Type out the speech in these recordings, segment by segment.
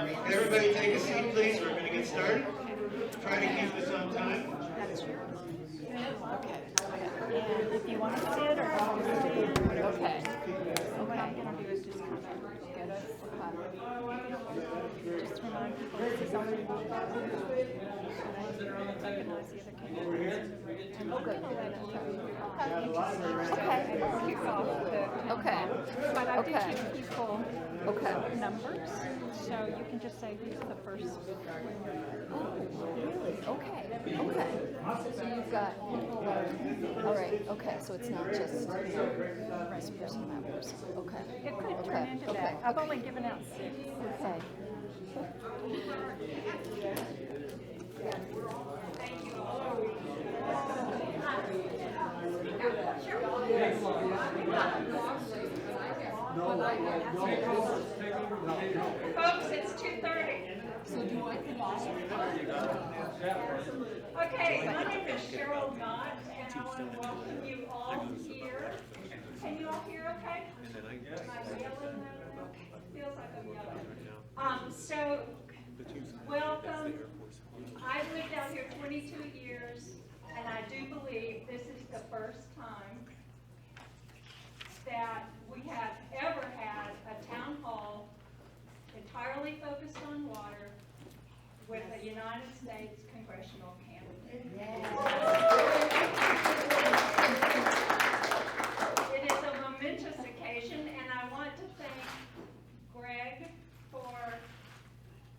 Everybody take a seat, please. We're going to get started. Try to keep this on time. That's yours. Okay. And if you want to sit or stand, Okay. what I'm going to do is just kind of get us, just remind people this is already recognize the other candidates. Oh, good. Okay. But I do give people Okay. numbers, so you can just say who's the first. Okay. Okay. So you've got, all right, okay, so it's not just, this person, that person, okay. It could Okay, turn into okay, that. I've okay. only given out 6. Okay. Folks, it's 2:30. Okay, my name is Cheryl Knott, and I want to welcome you all here. Can you all hear okay? Am I yelling? Feels like I'm yelling. So, welcome. I've lived out here 22 years, and I do believe this is the first time that we have ever had a town hall entirely focused on water with a United States congressional candidate. It is a momentous occasion, and I want to thank Greg for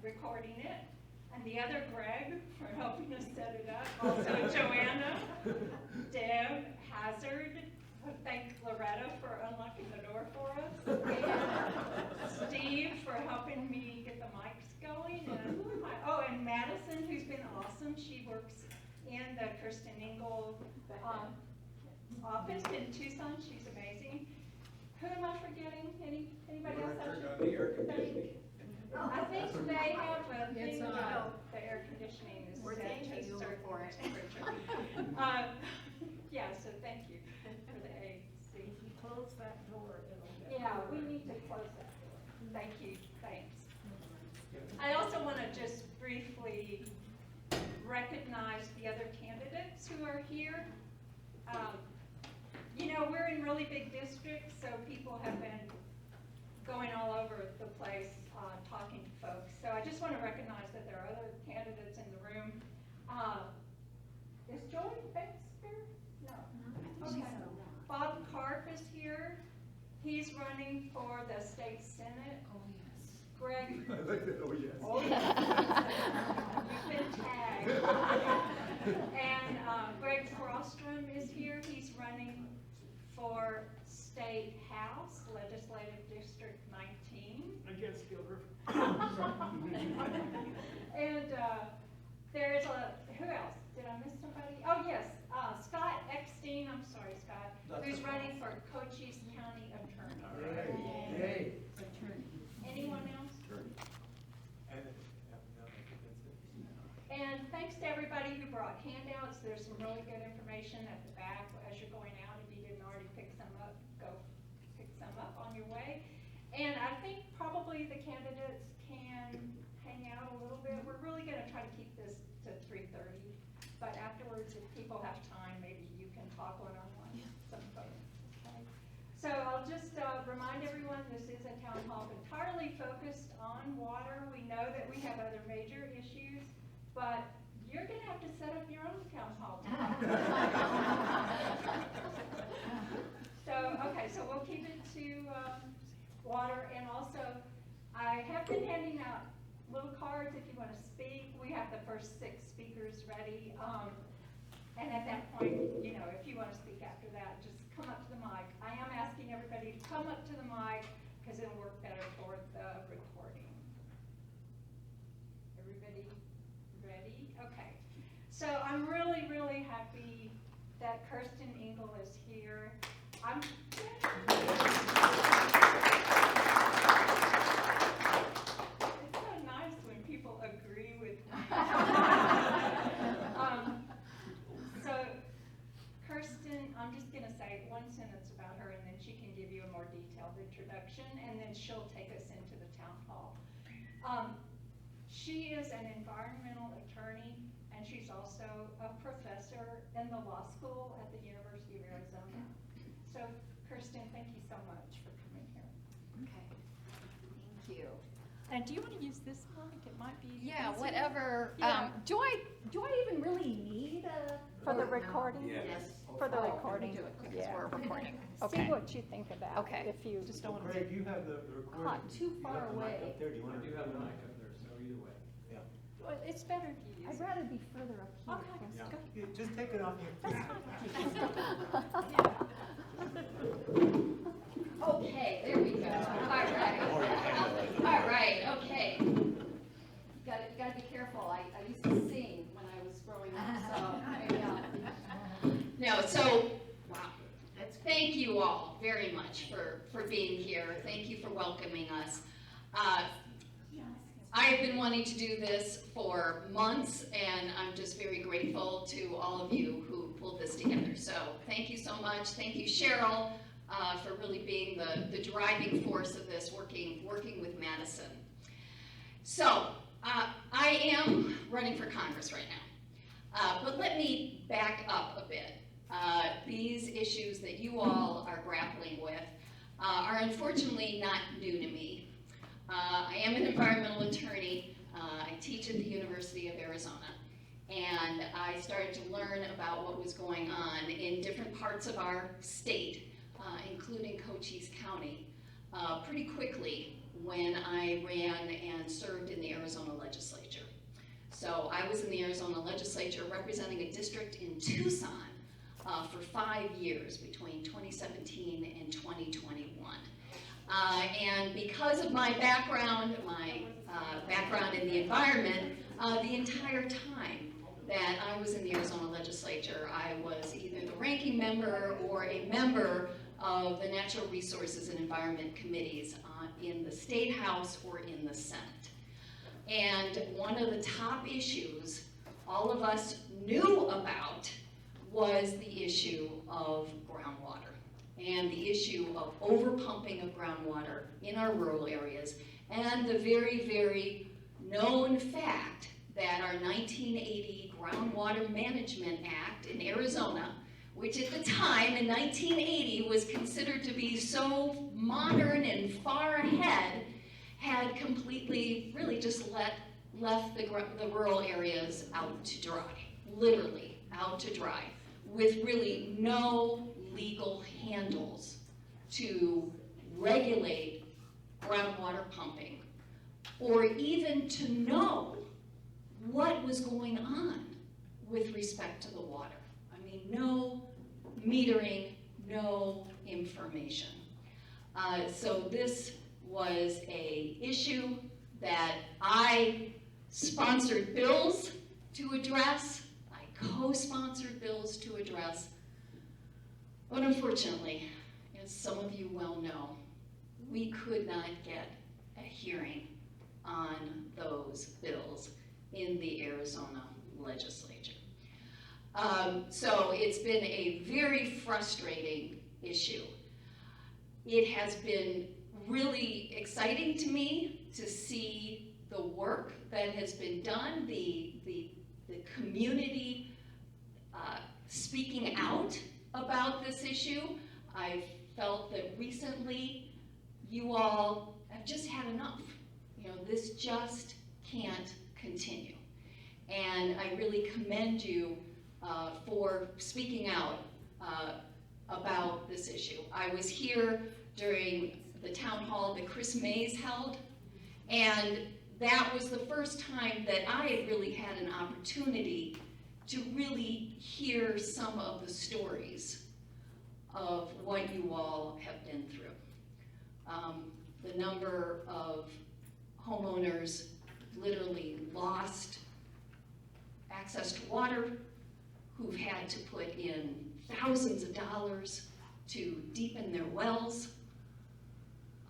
recording it, and the other Greg for helping us set it up. Also Joanna, Deb, Hazard. Thank Loretta for unlocking the door for us, and Steve for helping me get the mics going, and and Madison, who's been awesome. She works in the Kirsten Engel office in Tucson. She's amazing. Who am I forgetting? Anybody else? I think they have a thing about the air conditioning is set to a certain temperature. Yeah, so thank you for the AC. If you close that door, it'll get. Yeah, we need to close that door. Thank you, thanks. I also want to just briefly recognize the other candidates who are here. We're in really big districts, so people have been going all over the place talking to folks. So I just want to recognize that there are other candidates in the room. Is Joy Banks here? No. Okay. Bob Karp is here. He's running for the state senate. Oh, yes. Greg. I like that, oh, yes. Oh, yes. You've been tagged. And Greg Frostrom is here. He's running for State House, Legislative District 19. Against Gilbert. And there's who else? Did I miss somebody? Oh, yes, Scott Eckstein, I'm sorry, Scott, who's running for Cochise County Attorney. Hey. Anyone else? And thanks to everybody who brought handouts. There's some really good information at the back as you're going out. If you didn't already pick some up, go pick some up on your way. And I think probably the candidates can hang out a little bit. We're really going to try to keep this to 3:30. But afterwards, if people have time, maybe you can talk one-on-one with some folks. Okay? So I'll just remind everyone this is a town hall entirely focused on water. We know that we have other major issues, but you're going to have to set up your own town hall. So we'll keep it to water. And also, I have been handing out little cards if you want to speak. We have the first 6 speakers ready. And at that point, if you want to speak after that, just come up to the mic. I am asking everybody to come up to the mic because it'll work better for the recording. Everybody ready? Okay. So I'm really, really happy that Kirsten Engel is here. It's so nice when people agree with me. So Kirsten, I'm just going to say one sentence about her, and then she can give you a more detailed introduction, and then she'll take us into the town hall. She is an environmental attorney, and she's also a professor in the law school at the University of Arizona. So, Kirsten, thank you so much for coming here. Okay, thank you. And do you want to use this mic? It might be Yeah, easier. whatever. Yeah. Do I even really need a? For the recording? Yes. For the Oh, recording. do it because Yeah. we're recording. See Okay. what you think about Okay. if you just don't want to. Greg, you have the recording. Not too You far have the mic away. up there. Do you want I to? do have the mic up there, so either way. Yeah. Well, it's better if you use I'd it. rather be further up here. Okay, Yeah. go. Yeah, just take it off your. Okay, there we go. All right, okay. Gotta be careful. I used to sing when I was growing up, so maybe I'll. No, so, wow. Thank you all very much for being here. Thank you for welcoming us. I have been wanting to do this for months, and I'm just very grateful to all of you who pulled this together. So thank you so much. Thank you, Cheryl, for really being the driving force of this, working with Madison. So I am running for Congress right now, but let me back up a bit. These issues that you all are grappling with are unfortunately not new to me. I am an environmental attorney. I teach at the University of Arizona, and I started to learn about what was going on in different parts of our state, including Cochise County, pretty quickly when I ran and served in the Arizona legislature. So I was in the Arizona legislature representing a district in Tucson for 5 years, between 2017 and 2021. And because of my background in the environment, the entire time that I was in the Arizona legislature, I was either the ranking member or a member of the Natural Resources and Environment Committees in the State House or in the Senate. And one of the top issues all of us knew about was the issue of groundwater and the issue of overpumping of groundwater in our rural areas, and the very, very known fact that our 1980 Groundwater Management Act in Arizona, which at the time in 1980 was considered to be so modern and far ahead, had completely really just left the rural areas out to dry, literally out to dry, with really no legal handles to regulate groundwater pumping, or even to know what was going on with respect to the water. I mean, no metering, no information. So this was an issue that I sponsored bills to address, I co-sponsored bills to address, but unfortunately, as some of you well know, we could not get a hearing on those bills in the Arizona legislature. So it's been a very frustrating issue. It has been really exciting to me to see the work that has been done, the community speaking out about this issue. I've felt that recently you all have just had enough. You know, this just can't continue. And I really commend you for speaking out about this issue. I was here during the town hall that Chris Mays held, and that was the first time that I had really had an opportunity to really hear some of the stories of what you all have been through. The number of homeowners literally lost access to water, who've had to put in thousands of dollars to deepen their wells,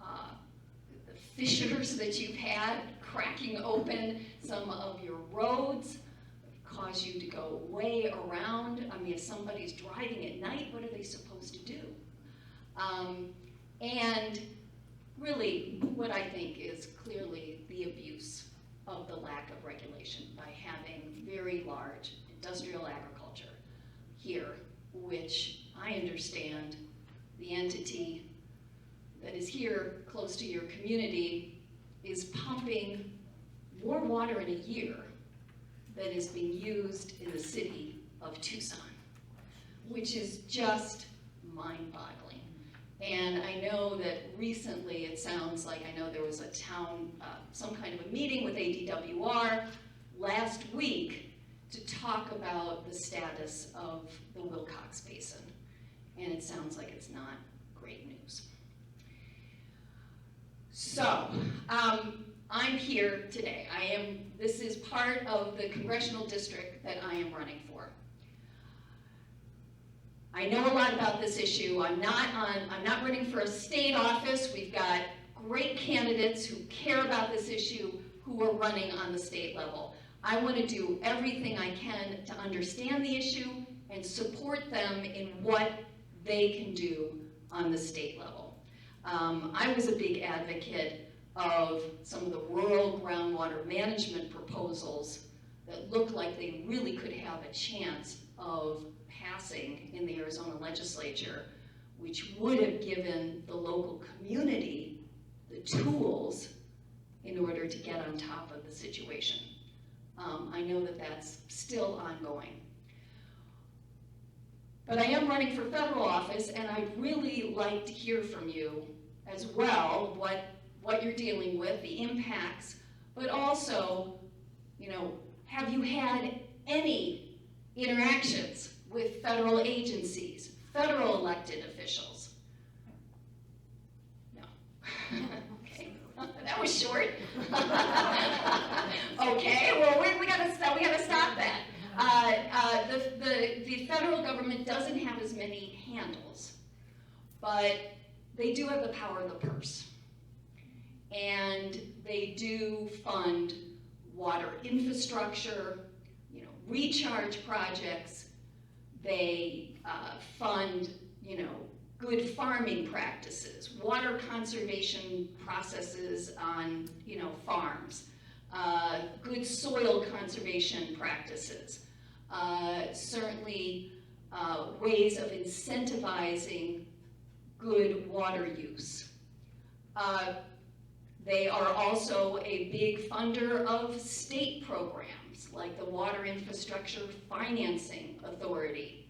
the fissures that you've had cracking open some of your roads, cause you to go way around. I mean, if somebody's driving at night, what are they supposed to do? And really, what I think is clearly the abuse of the lack of regulation by having very large industrial agriculture here, which I understand the entity that is here close to your community is pumping more water in a year than is being used in the city of Tucson, which is just mind-boggling. And I know that recently, it sounds like, I know there was a town, some kind of a meeting with ADWR last week to talk about the status of the Wilcox Basin. And it sounds like it's not great news. So, I'm here today. This is part of the congressional district that I am running for. I know a lot about this issue. I'm not running for a state office. We've got great candidates who care about this issue who are running on the state level. I want to do everything I can to understand the issue and support them in what they can do on the state level. I was a big advocate of some of the rural groundwater management proposals that look like they really could have a chance of passing in the Arizona legislature, which would have given the local community the tools in order to get on top of the situation. I know that that's still ongoing. But I am running for federal office, and I'd really like to hear from you as well what you're dealing with, the impacts, but also, have you had any interactions with federal agencies, federal elected officials? No. Okay, that was short. Okay, well we gotta stop that. The federal government doesn't have as many handles, but they do have the power of the purse. And they do fund water infrastructure, recharge projects. They fund, good farming practices, water conservation processes on, farms, good soil conservation practices, certainly ways of incentivizing good water use. They are also a big funder of state programs like the Water Infrastructure Financing Authority,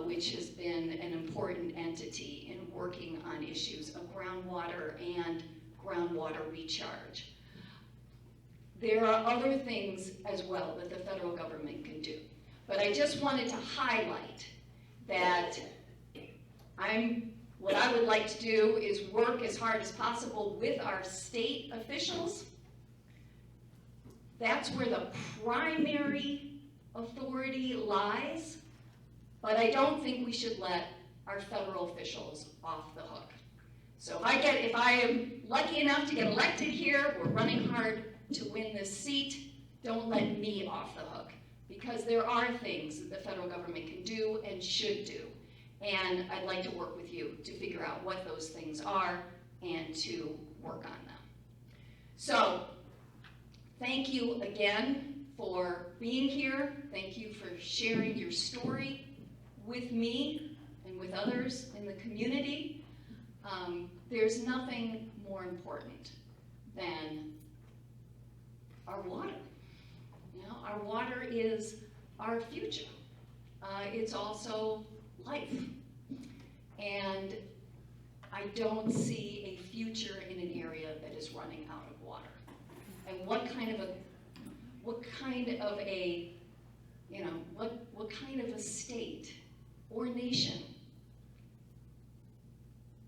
which has been an important entity in working on issues of groundwater and groundwater recharge. There are other things as well that the federal government can do. But I just wanted to highlight that what I would like to do is work as hard as possible with our state officials. That's where the primary authority lies, but I don't think we should let our federal officials off the hook. So if I am lucky enough to get elected here, we're running hard to win this seat, don't let me off the hook, because there are things that the federal government can do and should do. And I'd like to work with you to figure out what those things are and to work on them. So, thank you again for being here. Thank you for sharing your story with me and with others in the community. There's nothing more important than our water. Our water is our future. It's also life. And I don't see a future in an area that is running out of water. And what kind of a state or nation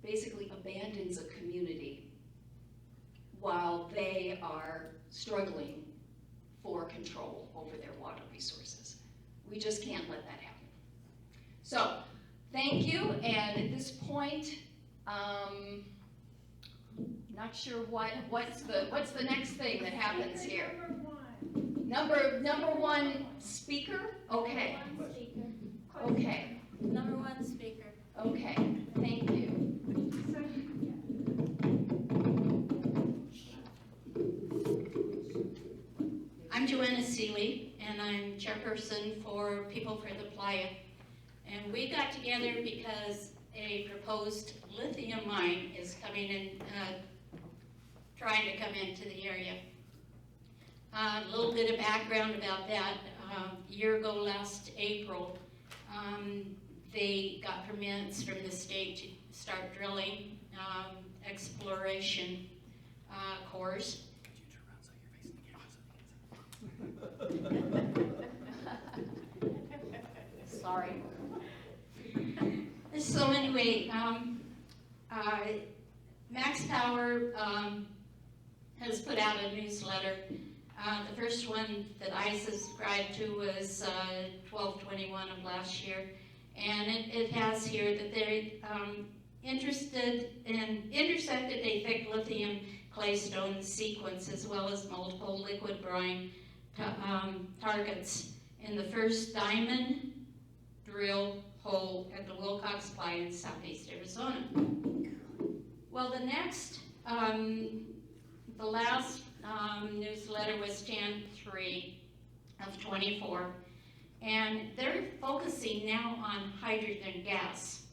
basically abandons a community while they are struggling for control over their water resources? We just can't let that happen. So, thank you, and at this point, not sure what's the next thing that happens here. Number one speaker? Okay. Okay. Number one speaker. Okay. Thank you. spokesperson for People for the Playa. And we got together because a proposed lithium mine is coming in, trying to come into the area. A little bit of background about that. A year ago, last April, they got permits from the state to start drilling exploration cores. Sorry. So anyway, Max Power has put out a newsletter. The first one that I subscribed to was 12/21 of last year, and it has here that they're interested in intersected a thick lithium claystone sequence as well as multiple liquid brine targets in the first diamond drill hole at the Wilcox Playa in southeast Arizona. Well, the next, the last newsletter was 10/3 of 24, and they're focusing now on hydrogen gas.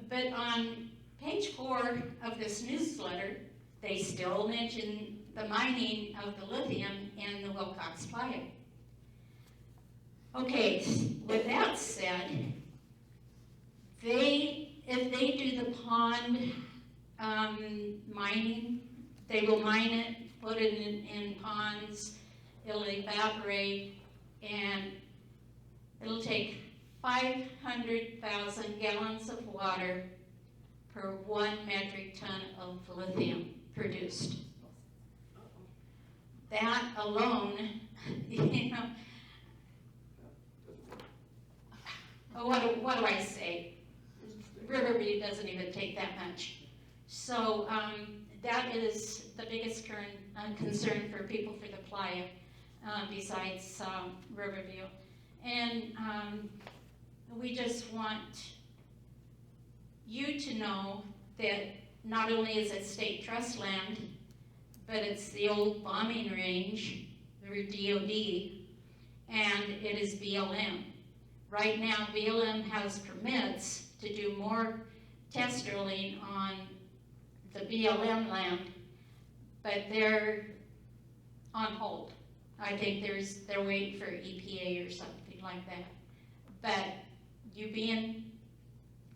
But on page 4 of this newsletter, they still mention the mining of the lithium in the Wilcox Playa. Okay, with that said, if they do the pond mining, they will mine it, put it in ponds, it'll evaporate, and it'll take 500,000 gallons of water per 1 metric ton of lithium produced. That alone, you know, what do I say? Riverview doesn't even take that much. So that is the biggest current concern for People for the Playa, besides Riverview. And we just want you to know that not only is it state trust land, but it's the old bombing range, or DOD, and it is BLM. Right now, BLM has permits to do more test drilling on the BLM land, but they're on hold. I think they're waiting for EPA or something like that. But you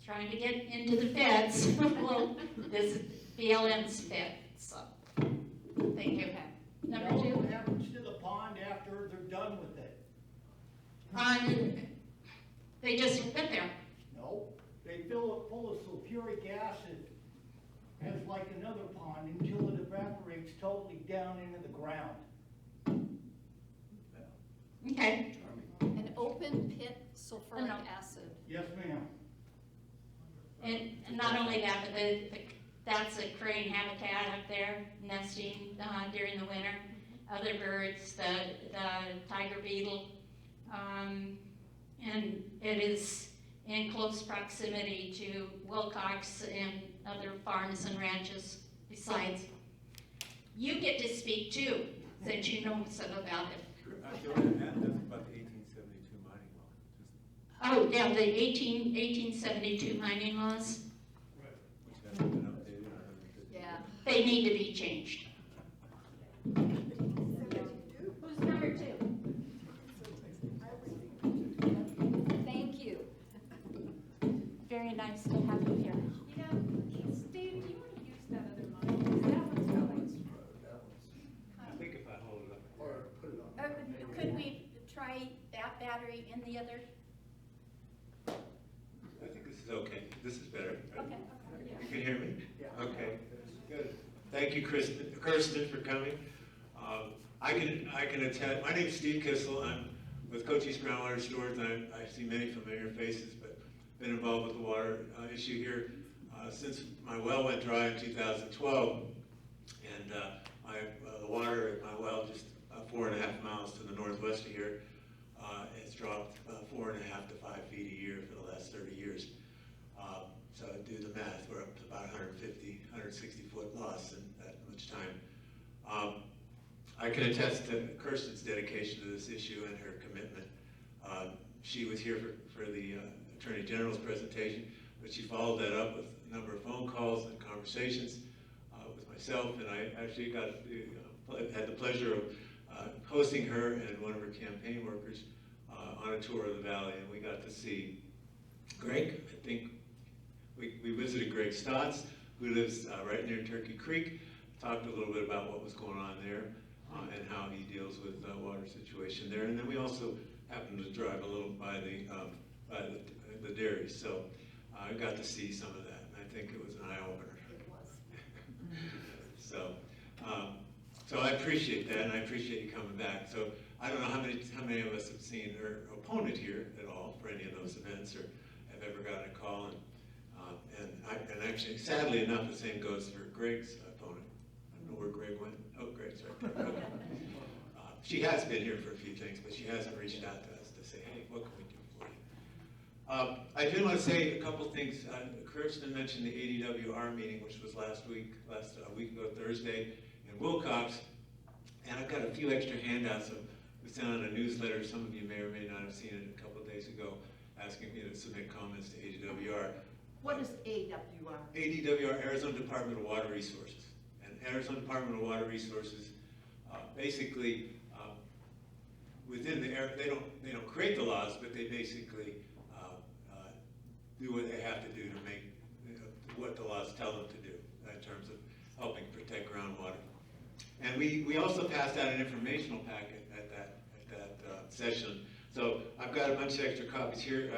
trying to get into the feds, well, this is BLM's fed, so, thank you. Number 2. What happens to the pond after they're done with it? They just put there. No, they fill it full of sulfuric acid as like another pond until it evaporates totally down into the ground. Okay. An open pit sulfuric No. acid. Yes, ma'am. And not only that, but that's a crane habitat up there, nesting during the winter. Other birds, the tiger beetle, and it is in close proximity to Wilcox and other farms and ranches besides. You get to speak too, since you know some about it. Actually, that's about the 1872 mining law, Oh, yeah, the 1872 mining laws, which hasn't been updated or hasn't been. Yeah. they need to be changed. Who's number 2? Thank you. Very nice to have you here. You know, Steve, do you want to use that other mic? 'Cause that one's really. I think if I hold it up. Or put it on. Could we try that battery in the other? I think this is okay. This is better. right? Okay. You can hear me? Yeah. Okay, good. Thank you, Kirsten, for coming. I can attest. My name's Steve Kissel. I'm with Cochise Groundwater Storage, and I see many familiar faces, but been involved with the water issue here since my well went dry in 2012, and the water at my well, just 4.5 miles to the northwest of here, has dropped 4.5 to 5 feet a year for the last 30 years. So do the math, we're up to about 150, 160 foot loss in that much time. I can attest to Kirsten's dedication to this issue and her commitment. She was here for the Attorney General's presentation, but she followed that up with a number of phone calls and conversations with myself, and I actually had the pleasure of hosting her and one of her campaign workers on a tour of the valley, and we got to see Greg. I think we visited Greg Stotts, who lives right near Turkey Creek, talked a little bit about what was going on there and how he deals with the water situation there. And then we also happened to drive a little by the dairy, so I got to see some of that, and I think it was an eye-opener. It was. So I appreciate that, and I appreciate you coming back. So I don't know how many of us have seen her opponent here at all for any of those events, or have ever gotten a call. And actually, sadly enough, the same goes for Greg's opponent. I don't know where Greg went. Oh, Greg's right there. She has been here for a few things, but she hasn't reached out to us to say, hey, what can we do for you? I did want to say a couple things. Kirsten mentioned the ADWR meeting, which was last week ago, Thursday, in Wilcox. And I've got a few extra handouts. We sent out a newsletter. Some of you may or may not have seen it a couple of days ago, asking me to submit comments to ADWR. What is AWR? ADWR, Arizona Department of Water Resources. And Arizona Department of Water Resources, basically, within the area, they don't create the laws, but they basically do what they have to do to make what the laws tell them to do in terms of helping protect groundwater. And we also passed out an informational packet at that session. So I've got a bunch of extra copies here.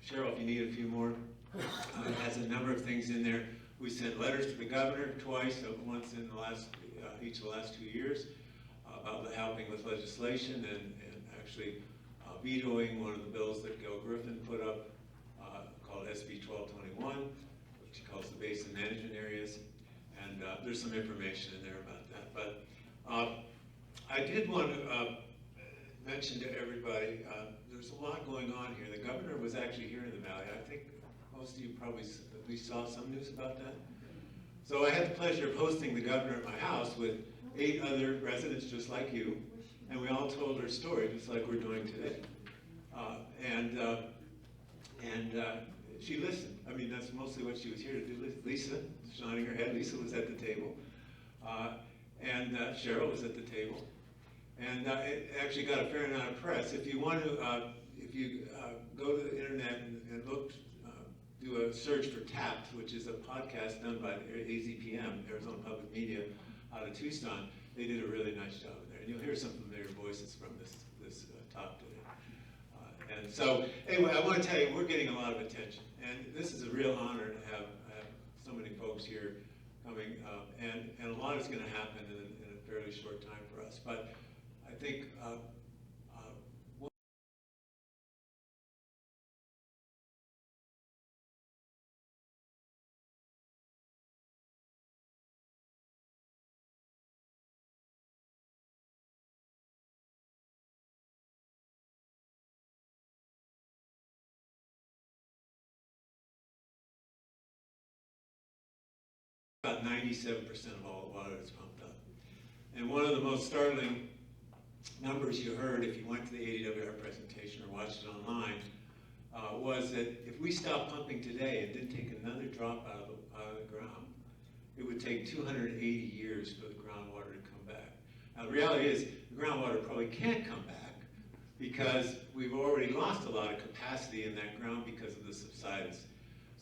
Cheryl, if you need a few more. It has a number of things in there. We sent letters to the governor twice, once in each of the last 2 years, about helping with legislation and actually vetoing one of the bills that Gil Griffin put up called SB 1221, which he calls the basin management areas. And there's some information in there about that. But I did want to mention to everybody, there's a lot going on here. The governor was actually here in the valley. I think most of you probably at least saw some news about that. So I had the pleasure of hosting the governor at my house with 8 other residents just like you, and we all told her story just like we're doing today. And she listened. I mean, that's mostly what she was here to do. Lisa, nodding her head, Lisa was at the table. And Cheryl was at the table. And it actually got a fair amount of press. If you want to, go to the internet and look, do a search for Tapped, which is a podcast done by AZPM, Arizona Public Media, out of Tucson. They did a really nice job there. And you'll hear some familiar voices from this talk today. And so, anyway, I want to tell you, we're getting a lot of attention. And this is a real honor to have so many folks here coming. And a lot is going to happen in a fairly short time for us. But I think about 97% of all the water is pumped up. And one of the most startling numbers you heard if you went to the ADWR presentation or watched it online was that if we stopped pumping today and didn't take another drop out of the ground, it would take 280 years for the groundwater to come back. Now the reality is the groundwater probably can't come back because we've already lost a lot of capacity in that ground because of the subsidence.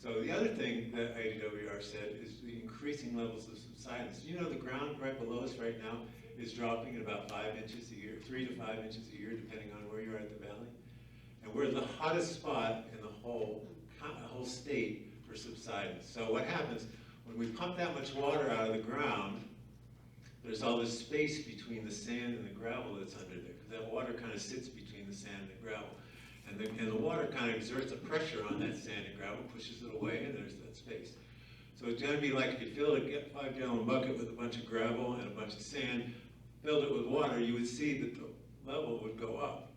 So the other thing that ADWR said is the increasing levels of subsidence. You know the ground right below us right now is dropping at about 5 inches a year, 3 to 5 inches a year, depending on where you are at the valley. And we're the hottest spot in the whole state for subsidence. So what happens, when we pump that much water out of the ground, there's all this space between the sand and the gravel that's under there, because that water kind of sits between the sand and the gravel. And the water kind of exerts a pressure on that sand and gravel, pushes it away, and there's that space. So it's going to be like if you filled a 5-gallon bucket with a bunch of gravel and a bunch of sand, filled it with water, you would see that the level would go up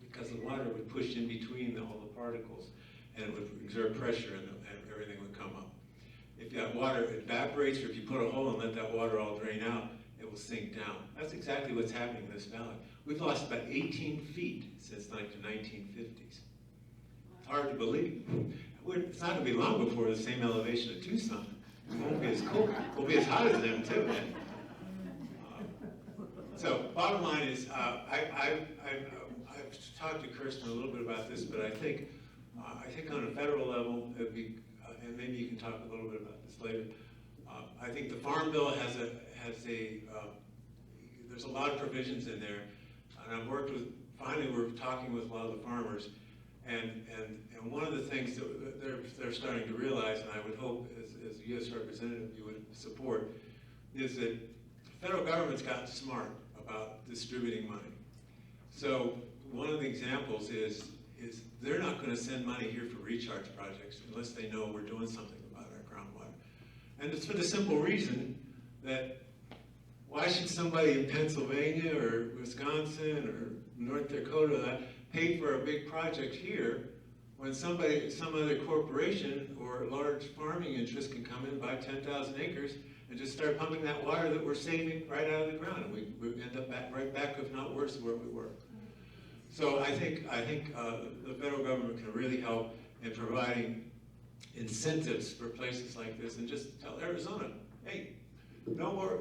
because the water would push in between all the particles, and it would exert pressure, and everything would come up. If that water evaporates, or if you put a hole and let that water all drain out, it it will sink down. That's exactly what's happening in this valley. We've lost about 18 feet since like the 1950s. It's hard to believe. It's not going to be long before the same elevation of Tucson. It won't be as cold. It will be as hot as them too. So bottom line is, I've talked to Kirsten a little bit about this, but I think on a federal level, it'd be, and maybe you can talk a little bit about this later. I think the Farm Bill has there's a lot of provisions in there, and finally we're talking with a lot of the farmers, and one of the things that they're starting to realize, and I would hope as a U.S. representative you would support, is that the federal government's gotten smart about distributing money. So one of the examples is they're not going to send money here for recharge projects unless they know we're doing something about our groundwater. And it's for the simple reason that why should somebody in Pennsylvania or Wisconsin or North Dakota pay for a big project here when some other corporation or large farming interest can come in, buy 10,000 acres, and just start pumping that water that we're saving right out of the ground, and we end up right back, if not worse, where we were. So I think the federal government can really help in providing incentives for places like this, and just tell Arizona, hey, no more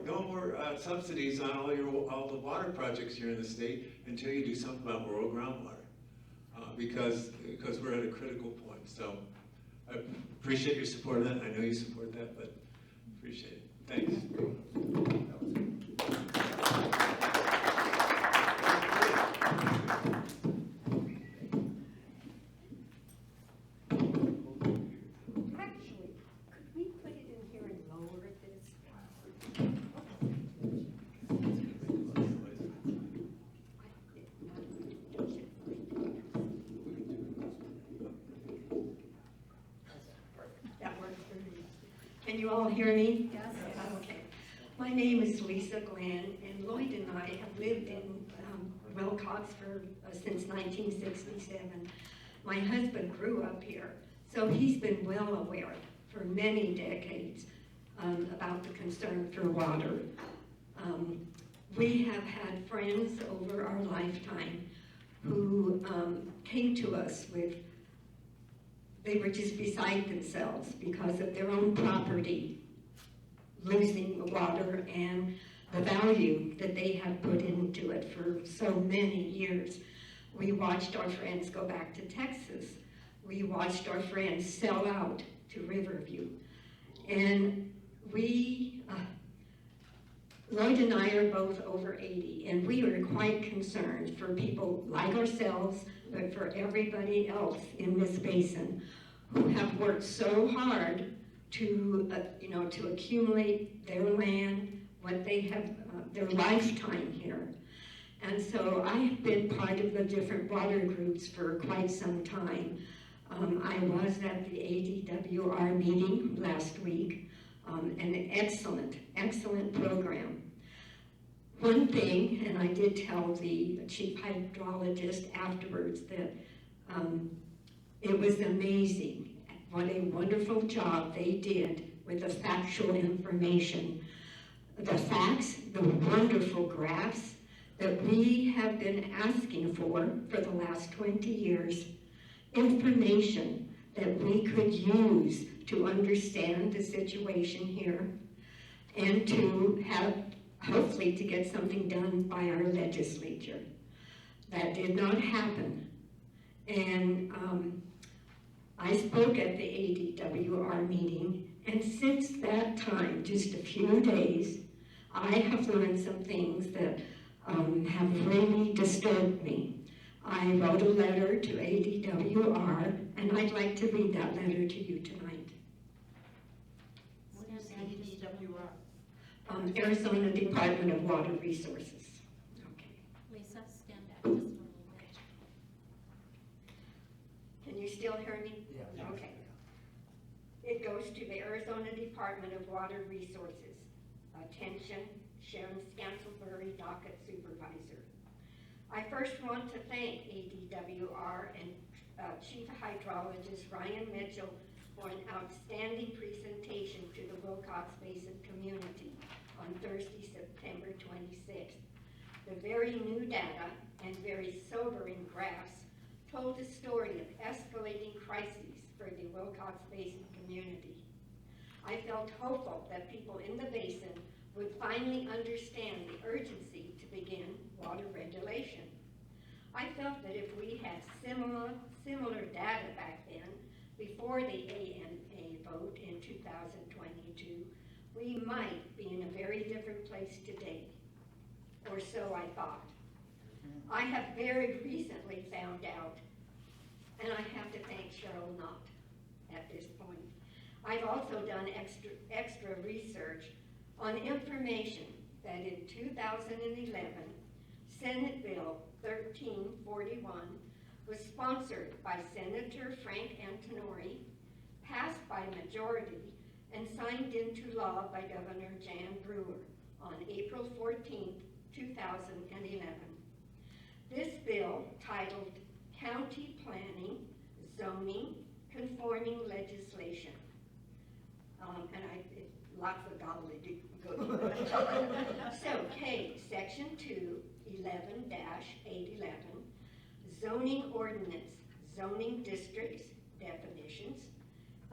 subsidies on all the water projects here in the state until you do something about rural groundwater, because we're at a critical point. So I appreciate your support of that. I know you support that, but appreciate it. Thanks. Actually, could we put it in here and lower this? That works for me. Can you all hear me? Yes. Okay. My name is Lisa Glenn, and Lloyd and I have lived in Wilcox since 1967. My husband grew up here, so he's been well aware for many decades about the concern for water. We have had friends over our lifetime who came to us they were just beside themselves because of their own property losing the water and the value that they had put into it for so many years. We watched our friends go back to Texas. We watched our friends sell out to Riverview. And Lloyd and I are both over 80, and we are quite concerned for people like ourselves, but for everybody else in this basin who have worked so hard to accumulate their land, what they have, their lifetime here. And so I have been part of the different water groups for quite some time. I was at the ADWR meeting last week, an excellent program. One thing, and I did tell the chief hydrologist afterwards that it was amazing what a wonderful job they did with the factual information. The facts, the wonderful graphs that we have been asking for the last 20 years, information that we could use to understand the situation here and to have, hopefully, to get something done by our legislature. That did not happen. And I spoke at the ADWR meeting, and since that time, just a few days, I have learned some things that have really disturbed me. I wrote a letter to ADWR, and I'd like to read that letter to you tonight. What is ADWR? Arizona Department of Water Resources. Okay. Lisa, stand back just a little bit. Can you still hear me? Yeah. Okay. It goes to the Arizona Department of Water Resources. Attention, Sharon Scantlebury, Docket Supervisor. I first want to thank ADWR and Chief Hydrologist Ryan Mitchell for an outstanding presentation to the Wilcox Basin community on Thursday, September 26th. The very new data and very sobering graphs told a story of escalating crises for the Wilcox Basin community. I felt hopeful that people in the basin would finally understand the urgency to begin water regulation. I felt that if we had similar data back then, before the AMA vote in 2022, we might be in a very different place today, or so I thought. I have very recently found out, and I have to thank Cheryl Knott at this point. I've also done extra research on information that in 2011, Senate Bill 1341 was sponsored by Senator Frank Antonori, passed by majority, and signed into law by Governor Jan Brewer on April 14, 2011. This bill, titled County Planning, Zoning, Conforming Legislation, lots of gobbledygook. So, Section 2, 11-811, Zoning Ordinance, Zoning Districts, Definitions,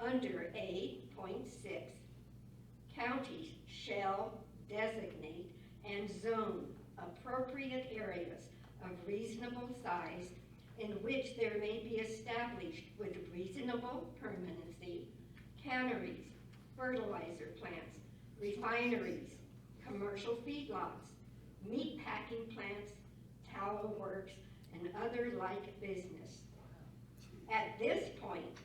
under A.6, counties shall designate and zone appropriate areas of reasonable size in which there may be established with reasonable permanency canneries, fertilizer plants, refineries, commercial feedlots, meat packing plants, tallow works, and other like business. At this point,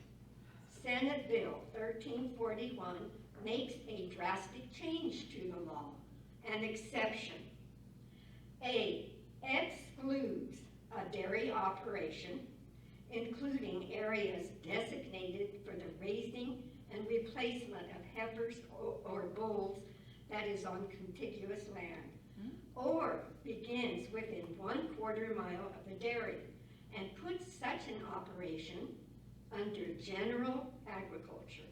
Senate Bill 1341 makes a drastic change to the law, an exception. A, excludes a dairy operation, including areas designated for the raising and replacement of heifers or bulls that is on contiguous land, or begins within 1/4 mile of a dairy, and puts such an operation under general agriculture.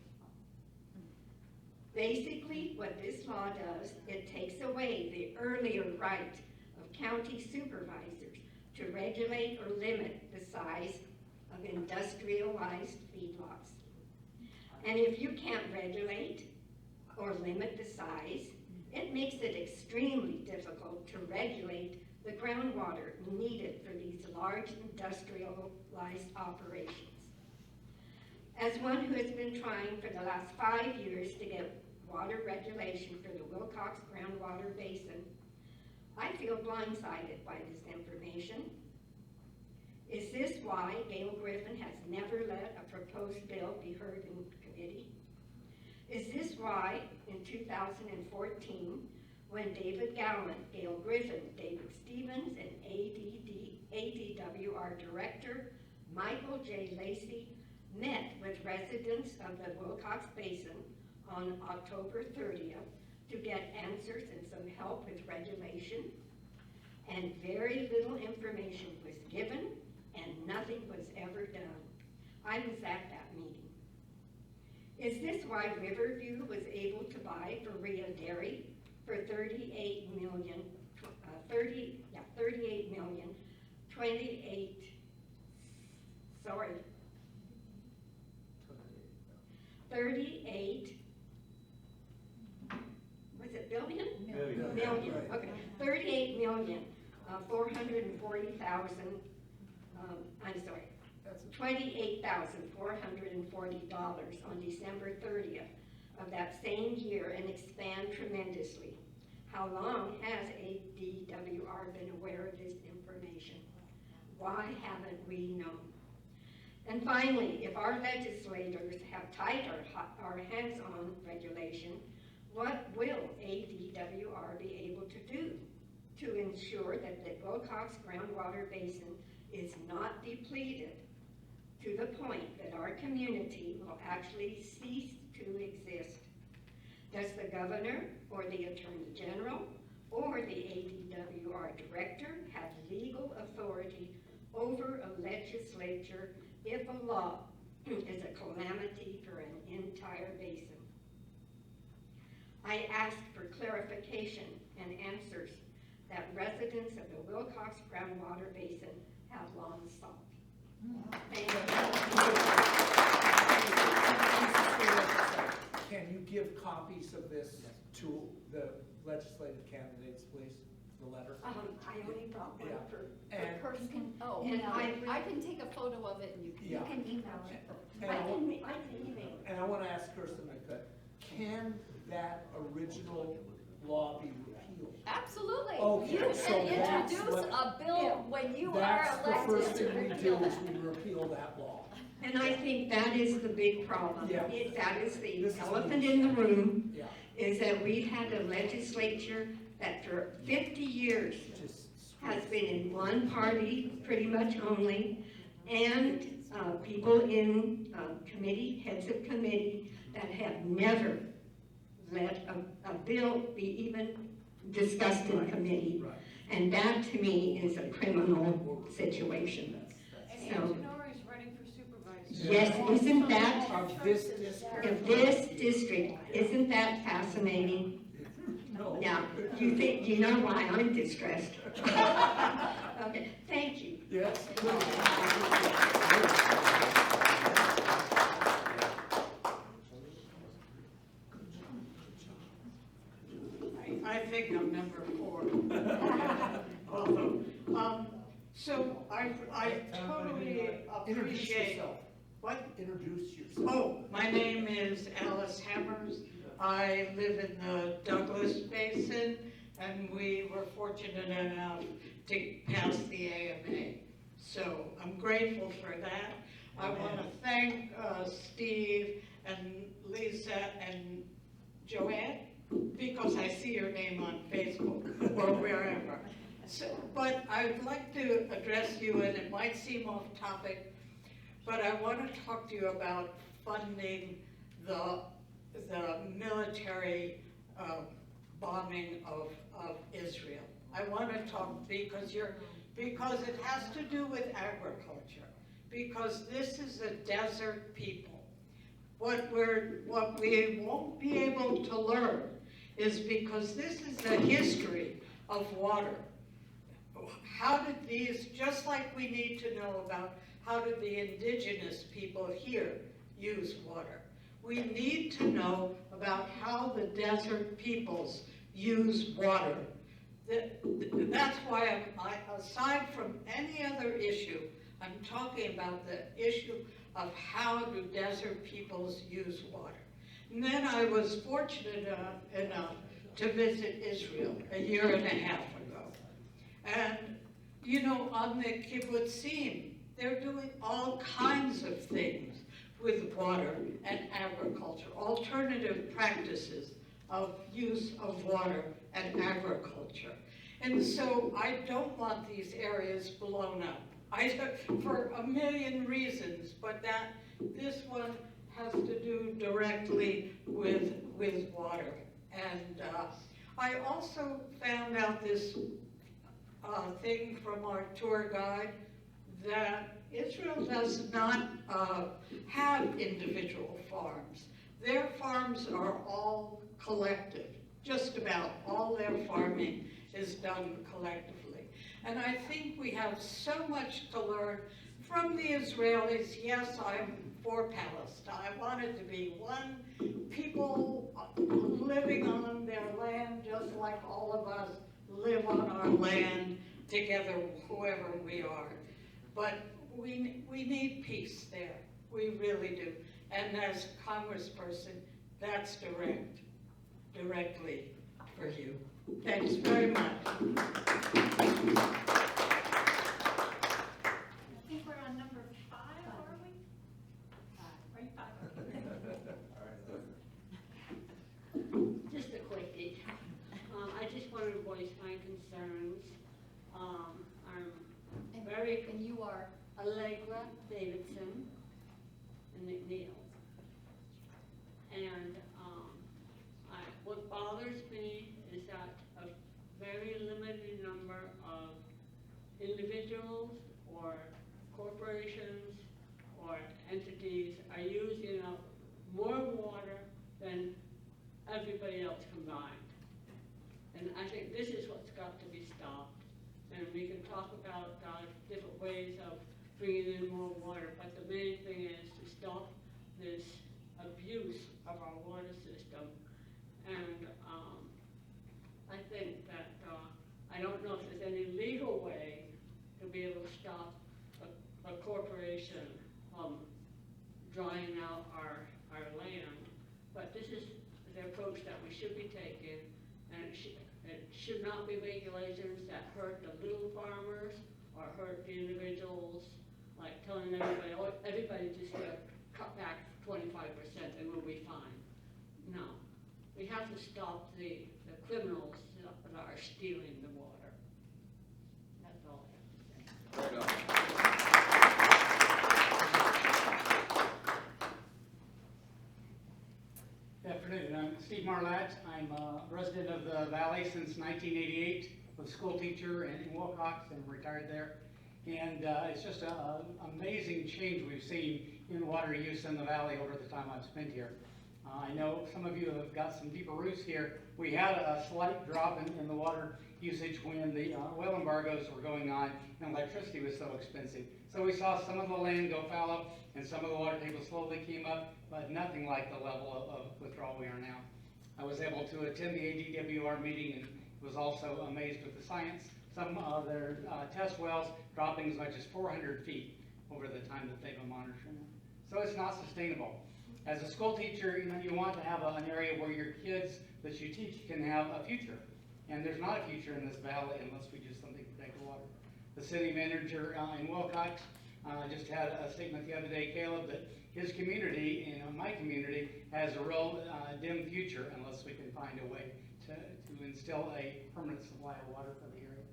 Basically, what this law does, it takes away the earlier right of county supervisors to regulate or limit the size of industrialized feedlots. And if you can't regulate or limit the size, it makes it extremely difficult to regulate the groundwater needed for these large industrialized operations. As one who has been trying for the last 5 years to get water regulation for the Wilcox groundwater basin, I feel blindsided by this information. Is this why Gail Griffin has never let a proposed bill be heard in committee? Is this why in 2014, when David Gallant, Gail Griffin, David Stevens, and ADWR Director Michael J. Lacey met with residents of the Wilcox Basin on October 30th to get answers and some help with regulation, and very little information was given and nothing was ever done. I was at that meeting. Is this why Riverview was able to buy Berea Dairy for $38 million, 38, was it billion? Million, okay, 38,440,000, I'm sorry, $28,440 on December 30th of that same year, and expand tremendously. How long has ADWR been aware of this information? Why haven't we known? And finally, if our legislators have tied our hands on regulation, what will ADWR be able to do to ensure that the Wilcox groundwater basin is not depleted to the point that our community will actually cease to exist? Does the governor or the attorney general or the ADWR director have legal authority over a legislature if a law is a calamity for an entire basin? I asked for clarification and answers that residents of the Wilcox groundwater basin have long sought. Thank you. Can you give copies of this to the legislative candidates, please, the letter? I only brought one Yeah. for And- person. Oh, And I can take a photo of it and you Yeah. can email it. And I I want- can email it. And I want to ask Kirsten if I could, can that original law be repealed? Absolutely. Okay, You so can that's introduce what- a bill when you are That's the first elected to thing we repeal do is that. we repeal that law. And I think that is the big problem. Yeah. That is the This is elephant in the room, Yeah. is that we've had a legislature that for 50 years Just has been in one party, pretty much only, and people in committee, heads of committee, that have never let a bill be even discussed in committee. Right. And that, to me, is a criminal situation. And So- Antonori's running for supervisor. Yes, isn't that, Of this district? of this district, isn't that fascinating? No. Now, you know why I'm distressed. Okay, thank you. Yes. I think I'm number 4. Although, so I totally Introduce appreciate. yourself. What? Introduce yourself. Oh, my name is Alice Hammers. I live in the Douglas Basin, and we were fortunate enough to pass the AMA. So I'm grateful for that. I want to thank Steve and Lisa and Joanne, because I see your name on Facebook or wherever. So, but I'd like to address you, and it might seem off topic, but I want to talk to you about funding the military bombing of Israel. I want to talk because it has to do with agriculture, because this is a desert people. What we won't be able to learn is because this is the history of water. How did these, just like we need to know about how did the indigenous people here use water, we need to know about how the desert peoples use water. That's why aside from any other issue, I'm talking about the issue of how do desert peoples use water. And then I was fortunate enough to visit Israel a year and a half ago. And, you know, on the kibbutzim, they're doing all kinds of things with water and agriculture, alternative practices of use of water and agriculture. And so I don't want these areas blown up. For a million reasons, but this one has to do directly with water. And I also found out this thing from our tour guide that Israel does not have individual farms. Their farms are all collective. Just about all their farming is done collectively. And I think we have so much to learn from the Israelis. Yes, I'm for Palestine. I want it to be one people living on their land just like all of us live on our land together, whoever we are. But we need peace there. We really do. And as Congressperson, that's directly for you. Thanks very much. I think we're on number 5, are we? Are you 5? Just a quickie. I just wanted to voice my concerns. I'm very, And you are, Allegra Davidson and McNeil. And what bothers me is that a very limited number of individuals or corporations or entities are using up more water than everybody else combined. we should be taking, and it should not be regulations that hurt the little farmers or hurt the individuals, like telling everybody, oh, everybody just cut back 25% and we'll be fine. No, we have to stop the criminals that are stealing the water. That's all I have to say. Good afternoon, I'm Steve Marlatt. I'm a resident of the Valley since 1988, was a school teacher in Wilcox and retired there. And it's just an amazing change we've seen in water use in the Valley over the time I've spent here. I know some of you have got some deeper roots here. We had a slight drop in the water usage when the oil embargoes were going on and electricity was so expensive. So we saw some of the land go fallow and some of the water table slowly came up, but nothing like the level of withdrawal we are now. I was able to attend the ADWR meeting and was also amazed with the science. Some of their test wells dropping as much as 400 feet over the time that they've been monitoring. So it's not sustainable. As a school teacher, you want to have an area where your kids that you teach can have a future. And there's not a future in this valley unless we do something to protect the water. The city manager in Wilcox just had a statement the other day, Caleb, that his community, my community, has a real dim future unless we can find a way to instill a permanent supply of water for the area.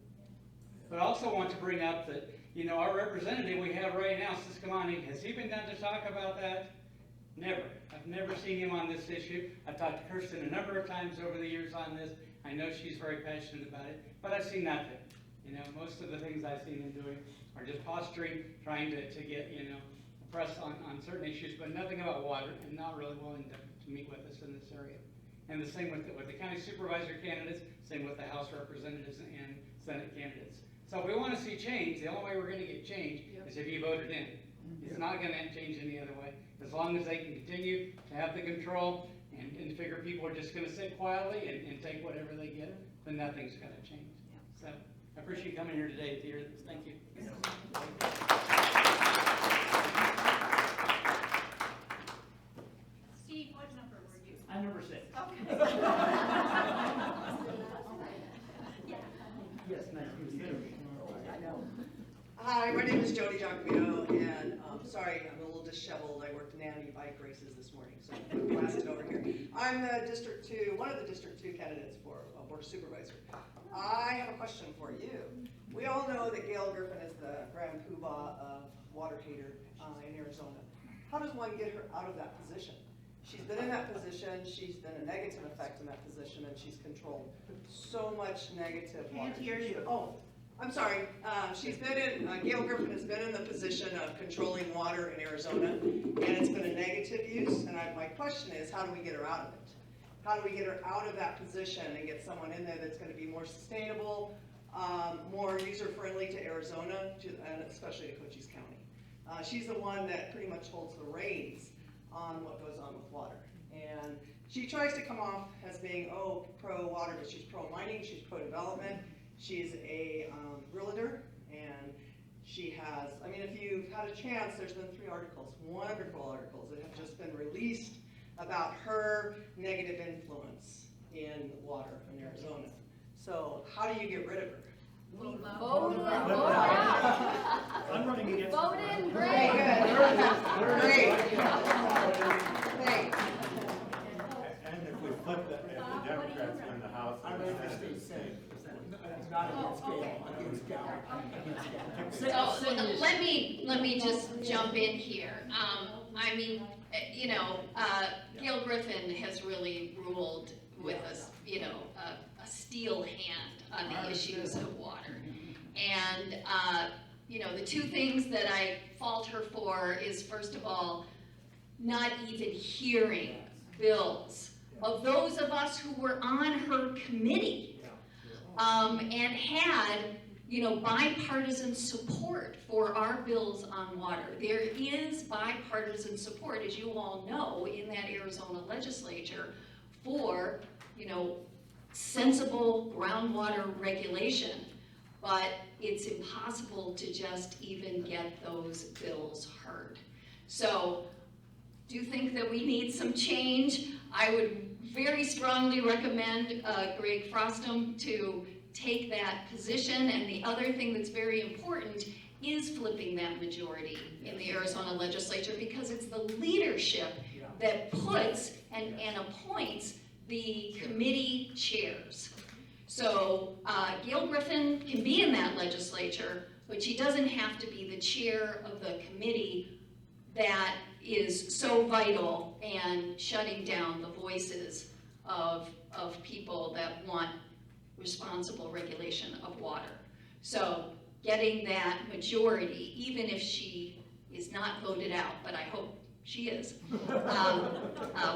But I also want to bring up that, our representative we have right now, Siskamani, has he been down to talk about that? Never. I've never seen him on this issue. I've talked to Kirsten a number of times over the years on this. I know she's very passionate about it, but I've seen nothing. Most of the things I've seen him doing are just posturing, trying to get, press on certain issues, but nothing about water, and not really willing to meet with us in this area. And the same with the county supervisor candidates, same with the House representatives and Senate candidates. So if we want to see change, the only way we're going to get change is if you vote it in. It's not going to change any other way. As long as they can continue to have the control and figure people are just going to sit quietly and take whatever they get, then nothing's going to change. So I appreciate you coming here today to hear this. Thank you. Steve, what number were you? I'm number 6. Okay. Yes, nice to meet you. I know. Hi, my name is Jody Giacomino, and sorry, I'm a little disheveled. I worked nanny bike races this morning, so I'm blasted over here. I'm the one of the District 2 candidates for Board of Supervisor. I have a question for you. We all know that Gail Griffin is the grand poobah of water hater in Arizona. How does one get her out of that position? She's been in that position, she's been a negative effect in that position, and she's controlled so much negative water. Can't hear you. Oh, I'm sorry. Gail Griffin has been in the position of controlling water in Arizona, and it's been a negative use, and my question is, how do we get her out of it? How do we get her out of that position and get someone in there that's going to be more sustainable, more user-friendly to Arizona, and especially to Cochise County? She's the one that pretty much holds the reins on what goes on with water. And she tries to come off as being, pro-water, but she's pro-mining, she's pro-development. She's a realtor, and she has, if you've had a chance, there's been 3 articles, wonderful articles that have just been released about her negative influence in water in Arizona. So how do you get rid of her? Vote in. I'm running against. Vote in, great. Great. Thanks. And if we flip that, if the Democrats win the House, I'm then ready to stay the safe. Senate. Not against Gail, against Gal. So let me just jump in here. Gail Griffin has really ruled with a steel hand on the issues of water. And, the 2 things that I fault her for is, first of all, not even hearing bills of those of us who were on her committee and had, bipartisan support for our bills on water. There is bipartisan support, as you all know, in that Arizona legislature for, sensible groundwater regulation, but it's impossible to just even get those bills heard. So, do you think that we need some change? I would very strongly recommend Greg Frostum to take that position. And the other thing that's very important is flipping that majority in the Arizona legislature, because it's the leadership that puts and appoints the committee chairs. So Gail Griffin can be in that legislature, but she doesn't have to be the chair of the committee that is so vital and shutting down the voices of people that want responsible regulation of water. So getting that majority, even if she is not voted out, but I hope she is,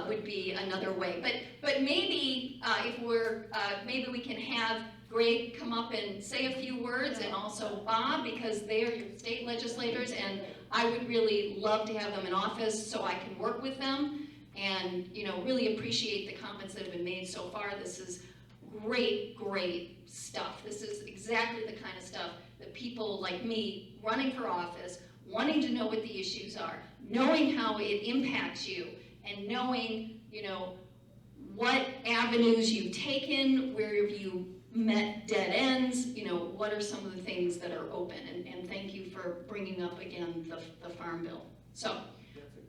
would be another way. But maybe if maybe we can have Greg come up and say a few words, and also Bob, because they are your state legislators, and I would really love to have them in office so I can work with them and, you know, really appreciate the comments that have been made so far. This is great, great stuff. This is exactly the kind of stuff that people like me running for office, wanting to know what the issues are, knowing how it impacts you, and knowing, you know, what avenues you've taken, where have you met dead ends, you know, what are some of the things that are open, and thank you for bringing up again the Farm Bill. So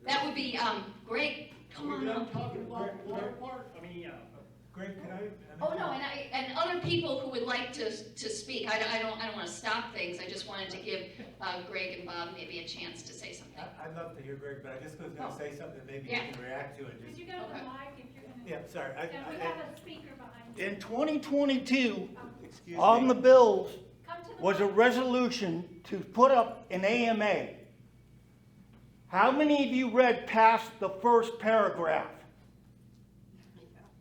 that would be great. Come on up. Talking about the water part, I mean, Greg, can I? Oh no, and other people who would like to speak. I don't want to stop things. I just wanted to give Greg and Bob maybe a chance to say something. I'd love to hear Greg, but I just was going to say something that maybe you can react to and Could just. you go to the mic if you're gonna? Yeah, sorry. Yeah, we have a speaker behind you. in 2022, Excuse on me. the bills Come to the was a mic. resolution to put up an AMA. How many of you read past the first paragraph?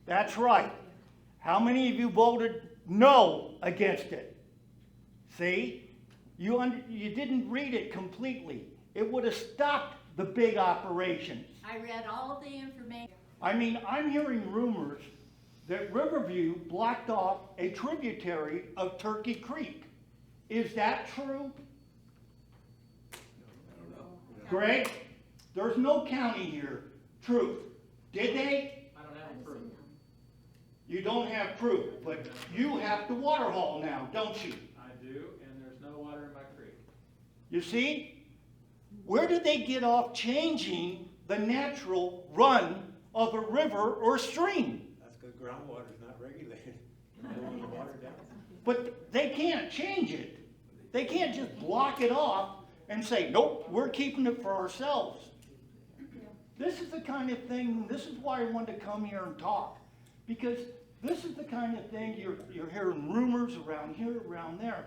That's right. How many of you voted no against it? See? You didn't read it completely. It would have stopped the big operations. I read all of the information. I mean, I'm hearing rumors that Riverview blocked off a tributary of Turkey Creek. Is that true? Greg, there's no county here. Truth. Did they? I don't have proof. You don't have proof, but you have the water haul now, don't you? I do, and there's no water in my creek. You see? Where did they get off changing the natural run of a river or stream? That's because groundwater is not regulated. Moving the water down. But they can't change it. They can't just block it off and say, nope, we're keeping it for ourselves. This is the kind of thing, this is why I wanted to come here and talk. Because this is the kind of thing you're hearing rumors around here, around there.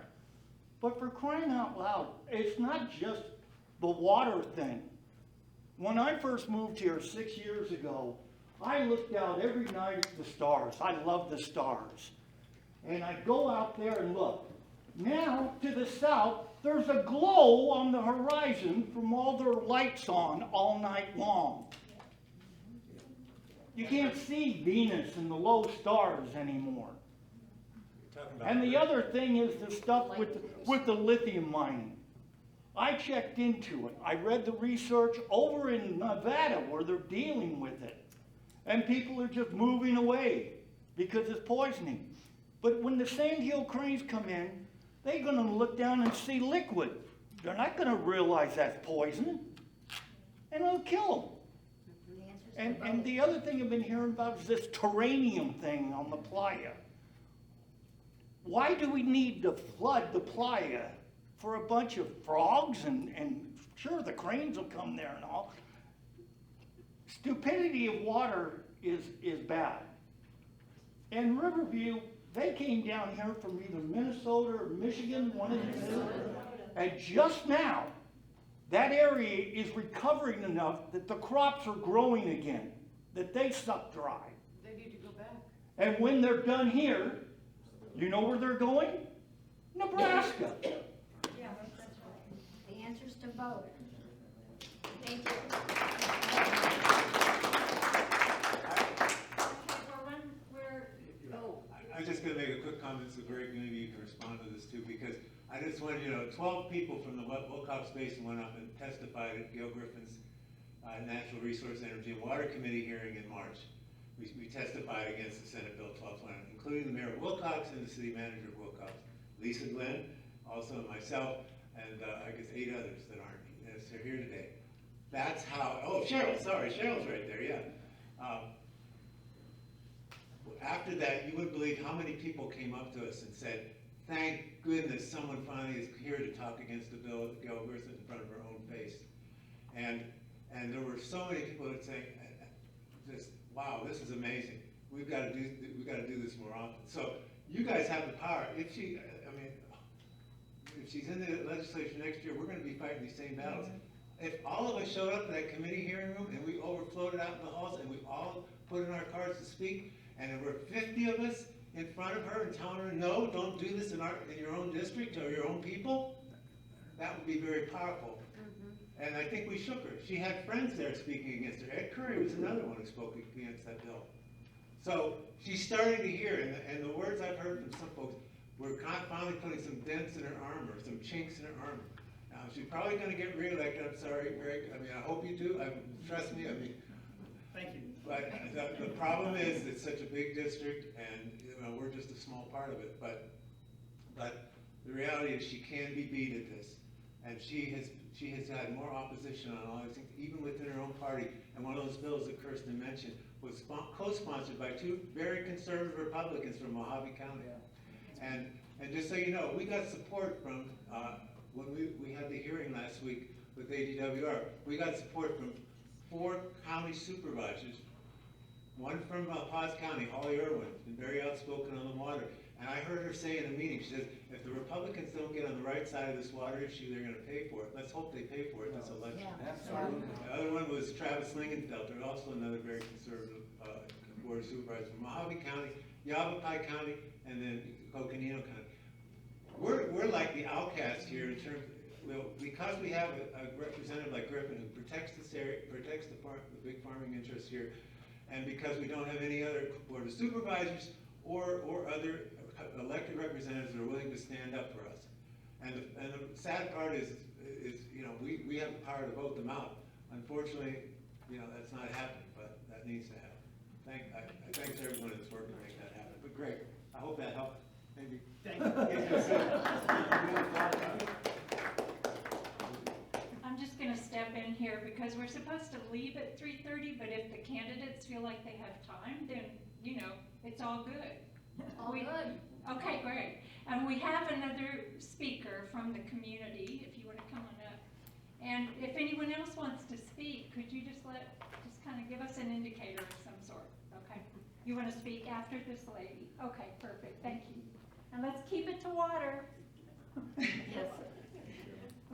But for crying out loud, it's not just the water thing. When I first moved here 6 years ago, I looked out every night at the stars. I love the stars. And I'd go out there and look. Now, to the south, there's a glow on the horizon from all their lights on all night long. You can't see Venus and the low stars anymore. And the other thing is the stuff with the lithium mining. I checked into it. I read the research over in Nevada where they're dealing with it. And people are just moving away because it's poisoning. But when the sandhill cranes come in, they're going to look down and see liquid. They're not going to realize that's poison. And it'll kill them. And the other thing I've been hearing about is this terranium thing on the playa. Why do we need to flood the playa for a bunch of frogs? And sure, the cranes will come there and all. Stupidity of water is bad. And Riverview, they came down here from either Minnesota or Michigan, one of the two. And just now, that area is recovering enough that the crops are growing again, that they suck dry. They need to go back. And when they're done here, you know where they're going? Nebraska. Yeah, that's right. The answer's to vote. Thank you. I'm just going to make a quick comment, so Greg, maybe you can respond to this too, because I just want, 12 people from the Wilcox Basin went up and testified at Gail Griffin's Natural Resource, Energy, and Water Committee hearing in March. we testified against the Senate Bill 1229, including the Mayor of Wilcox and the City Manager of Wilcox, Lisa Glenn, also myself, and I guess 8 others that aren't here today. That's how, oh, Cheryl, sorry, Cheryl's right there, yeah. After that, you wouldn't believe how many people came up to us and said, thank goodness someone finally is here to talk against the bill that Gail Griffith in front of her own face. And there were so many people that saying, just, wow, this is amazing. We've got to do this more often. So you guys have the power. If she's in the legislature next year, we're going to be fighting these same battles. If all of us showed up to that committee hearing room and we overflowed it out in the halls and we all put in our cards to speak, and there were 50 of us in front of her and telling her, no, don't do this in your own district or your own people, that would be very powerful. And I think we shook her. She had friends there speaking against her. Ed Curry was another one who spoke against that bill. So she's starting to hear, and the words I've heard from some folks, we're finally putting some dents in her armor, some chinks in her armor. Now, she's probably going to get reelected. I'm sorry, Greg. I mean, I hope you do. Trust me. I mean, Thank you. but the problem is it's such a big district, and we're just a small part of it. But the reality is she can be beat at this, and she has had more opposition on all these things, even within her own party. And one of those bills that Kirsten mentioned was co-sponsored by 2 very conservative Republicans from Mojave County. And just so you know, we got support from when we had the hearing last week with ADWR. We got support from 4 county supervisors, one from Paz County, Holly Irwin, been very outspoken on the water. And I heard her say in a meeting, she says, if the Republicans don't get on the right side of this water issue, they're going to pay for it. Let's hope they pay for it this election. Absolutely. The other one was Travis Lingenfelter, also another very conservative board of supervisors from Mojave County, Yavapai County, and then Coconino County. We're like the outcasts here in terms of, because we have a representative like Griffin who protects this area, protects the big farming interests here, and because we don't have any other board of supervisors or other elected representatives that are willing to stand up for us. And the sad part is we have the power to vote them out. Unfortunately, that's not happening, but that needs to happen. I thank everyone that's working to make that happen. But great, I hope that helped. Maybe. Thank you. I'm just gonna step in here because we're supposed to leave at 3:30, but if the candidates feel like they have time, then, it's all good. All good. Okay, great. And we have another speaker from the community, if you want to come on up. And if anyone else wants to speak, could you just kind of give us an indicator of some sort, okay? You want to speak after this lady? Okay, perfect, thank you. And let's keep it to water. Yes.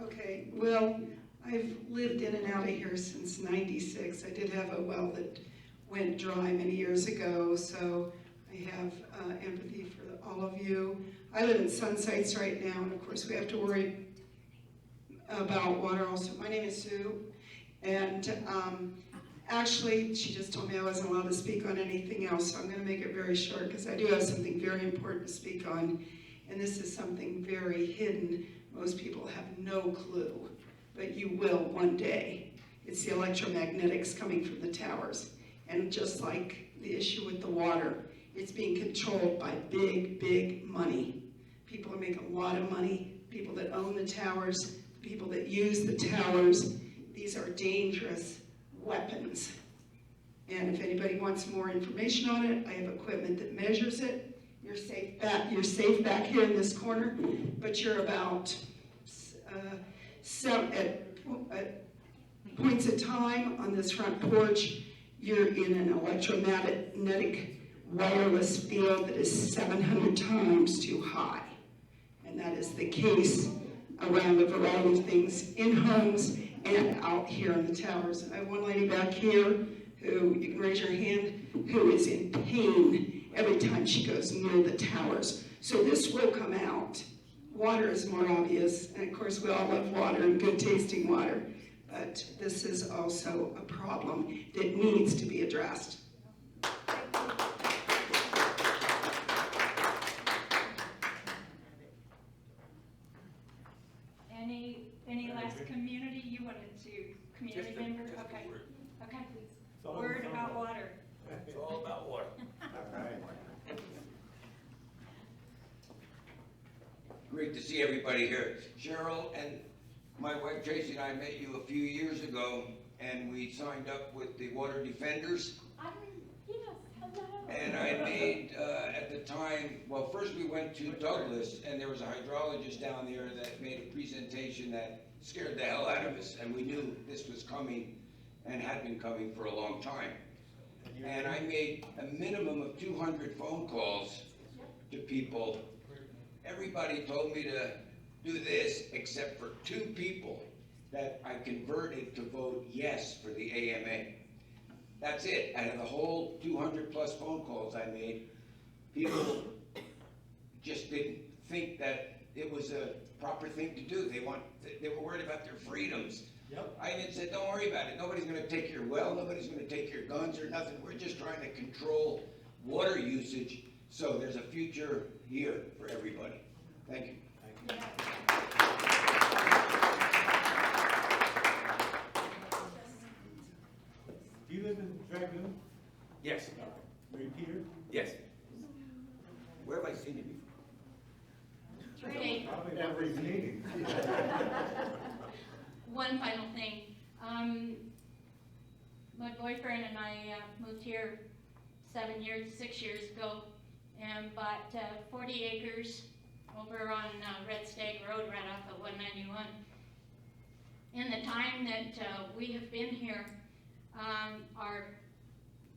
Okay, well, I've lived in and out of here since '96. I did have a well that went dry many years ago, so I have empathy for all of you. I live in Sunsites right now, and of course we have to worry about water also. My name is Sue, and actually she just told me I wasn't allowed to speak on anything else, so I'm going to make it very short because I do have something very important to speak on, and this is something very hidden. Most people have no clue, but you will one day. It's the electromagnetics coming from the towers, and just like the issue with the water, it's being controlled by big money. People are making a lot of money. People that own the towers, people that use the towers, these are dangerous weapons. And if anybody wants more information on it, I have equipment that measures it. You're safe back here in this corner, but you're about at points of time on this front porch, you're in an electromagnetic wireless field that is 700 times too high. And that is the case around a variety of things in homes and out here in the towers. I have one lady back here who, you can raise your hand, who is in pain every time she goes near the towers. So this will come out. Water is more obvious, and of course we all love water and good tasting water, but this is also a problem that needs to be addressed. Any last community you wanted to, community member? Okay. Okay. Word about water. It's all about Great to see everybody here. Cheryl and my wife Tracy and I met you a few years ago, and we signed up with the Water Defenders. Yes, hello. And I made, at the time, well, first we went to Douglas, and there was a hydrologist down there that made a presentation that scared the hell out of us, and we knew this was coming and had been coming for a long time. And I made a minimum of 200 phone calls to people. Everybody told me to do this except for 2 people that I converted to vote yes for the AMA. That's it. Out of the whole 200 plus phone calls I made, people just didn't think that it was a proper thing to do. They were worried about their freedoms. Yep. I even said, don't worry about it. Nobody's gonna take your well, nobody's gonna take your guns or nothing. We're just trying to control water usage, so there's a future here for everybody. Thank you. Do you live in Dragoon? Yes. Mary Peter? Yes. Where have I seen you before? Okay, Probably every meeting. one final thing. My boyfriend and I moved here 6 years ago, and bought 40 acres over on Red Stag Road right off of 191. In the time that we have been here, our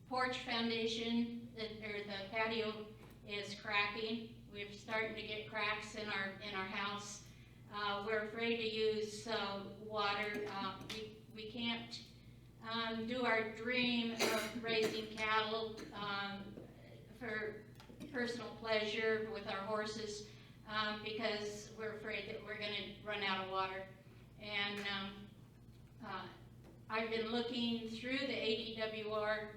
porch foundation, or the patio, is cracking. We're starting to get cracks in our house. We're afraid to use water. We can't do our dream of raising cattle for personal pleasure with our horses because we're afraid that we're going to run out of water. And I've been looking through the ADWR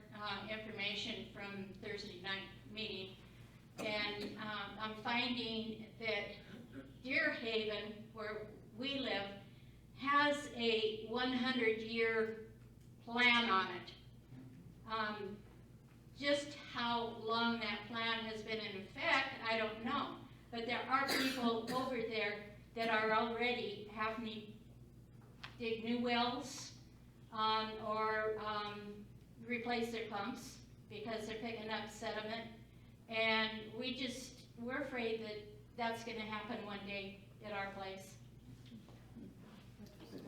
information from Thursday night meeting, and I'm finding that Deer Haven, where we live, has a 100-year plan on it. Just how long that plan has been in effect, I don't know. But there are people over there that are already having to dig new wells or replace their pumps because they're picking up sediment. And we're afraid that that's going to happen one day at our place.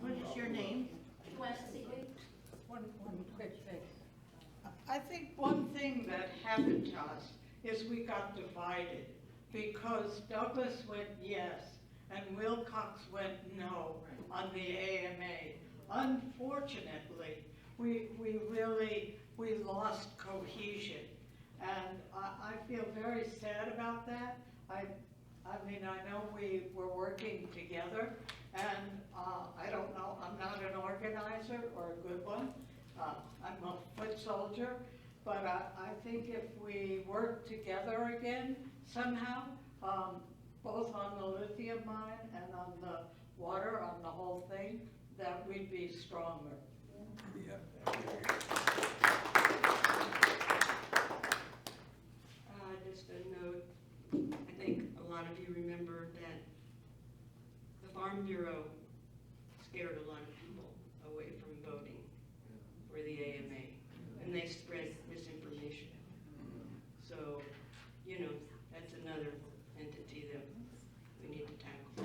What is your name? One quick thing. I think one thing that happened to us is we got divided because Douglas went yes and Wilcox went no on the AMA. Unfortunately, we lost cohesion, and I feel very sad about that. I mean, I know we were working together, and I don't know, I'm not an organizer or a good one. I'm a foot soldier, but I think if we work together again somehow, both on the lithium mine and on the water, on the whole thing, that we'd be stronger. Yeah. Just a note, I think a lot of you remember that the Farm Bureau scared a lot of people away from voting for the AMA, and they spread misinformation. So, you know, that's another entity that we need to tackle.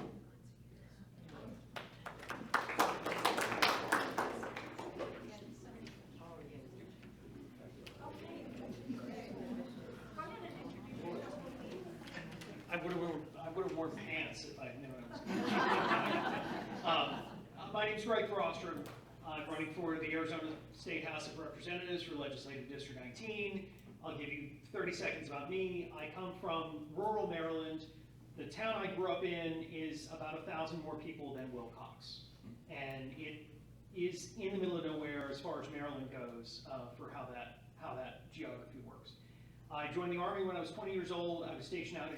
I would have worn pants if I'd known it was. My name's Greg Frostrom. I'm running for the Arizona State House of Representatives for Legislative District 19. I'll give you 30 seconds about me. I come from rural Maryland. The town I grew up in is about 1,000 more people than Wilcox. And it is in the middle of nowhere as far as Maryland goes for how that geography works. I joined the Army when I was 20 years old. I was stationed out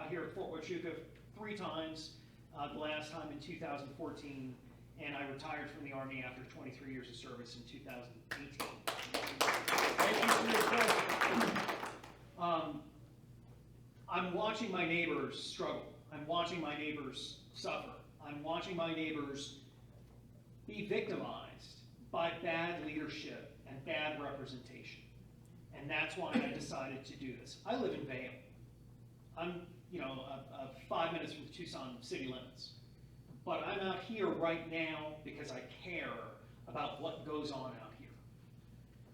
here at Fort Huachuca 3 times, the last time in 2014, and I retired from the Army after 23 years of service in 2018. Thank you for your question. I'm watching my neighbors struggle. I'm watching my neighbors suffer. I'm watching my neighbors be victimized by bad leadership and bad representation. And that's why I decided to do this. I live in Vail. I'm, 5 minutes from Tucson city limits. But I'm out here right now because I care about what goes on out here.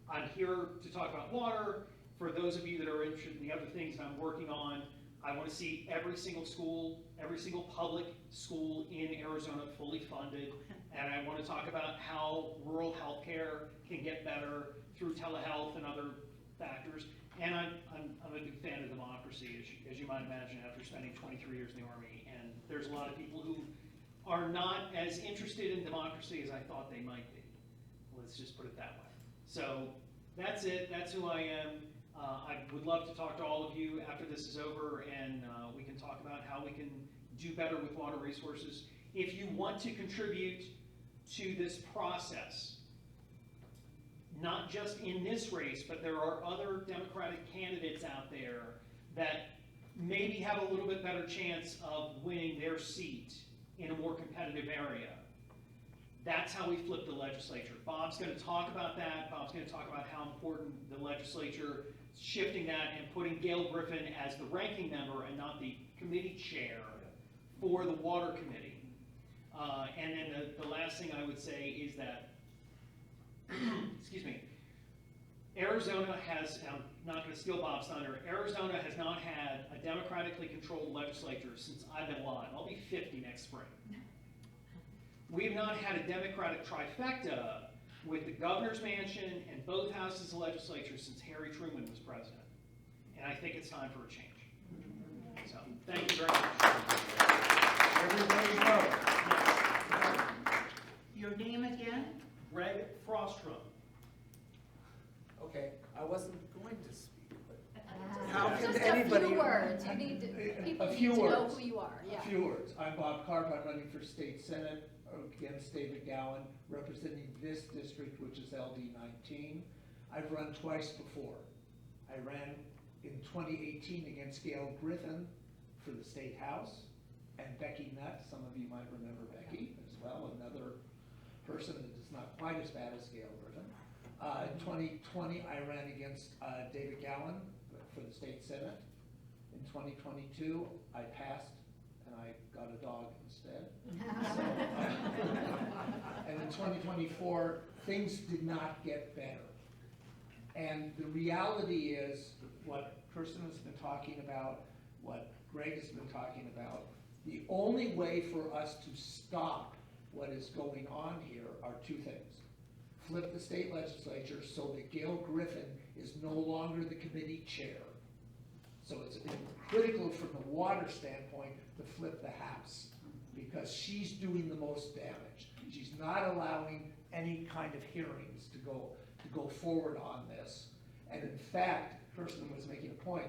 I'm here to talk about water. For those of you that are interested in the other things that I'm working on, I want to see every single school, every single public school in Arizona fully funded. And I want to talk about how rural healthcare can get better through telehealth and other factors. And I'm a big fan of democracy, as you might imagine, after spending 23 years in the Army. And there's a lot of people who are not as interested in democracy as I thought they might be. Let's just put it that way. So that's it. That's who I am. I would love to talk to all of you after this is over, and we can talk about how we can do better with water resources. If you want to contribute to this process, not just in this race, but there are other Democratic candidates out there that maybe have a little bit better chance of winning their seat in a more competitive area. That's how we flip the legislature. Bob's going to talk about that. Bob's going to talk about how important the legislature, shifting that and putting Gail Griffin as the ranking member and not the committee chair for the water committee. And then the last thing I would say is that, excuse me, Arizona has, I'm not going to steal Bob's thunder, Arizona has not had a democratically controlled legislature since I've been alive. I'll be 50 next spring. We've not had a Democratic trifecta with the governor's mansion and both houses of legislature since Harry Truman was president. And I think it's time for a change. So, thank you very much. Everybody vote. Your name again? Greg Frostrom. Okay, I wasn't going to speak, but how can Just anybody? a few words. You need to, people A need few to know words. who you are. Yeah. A few words. I'm Bob Karp. I'm running for state senate against David Gowan, representing this district, which is LD 19. I've run twice before. I ran in 2018 against Gail Griffin for the state house, and Becky Nutt. Some of you might remember Becky as well, another person that is not quite as bad as Gail Griffin. In 2020, I ran against David Gowan for the state senate. In 2022, I passed and I got a dog instead. So, and in 2024, things did not get better. And the reality is what Kirsten has been talking about, what Greg has been talking about, the only way for us to stop what is going on here are two things. Flip the state legislature so that Gail Griffin is no longer the committee chair. So it's critical from the water standpoint to flip the House because she's doing the most damage. She's not allowing any kind of hearings to go forward on this. And in fact, Kirsten was making a point,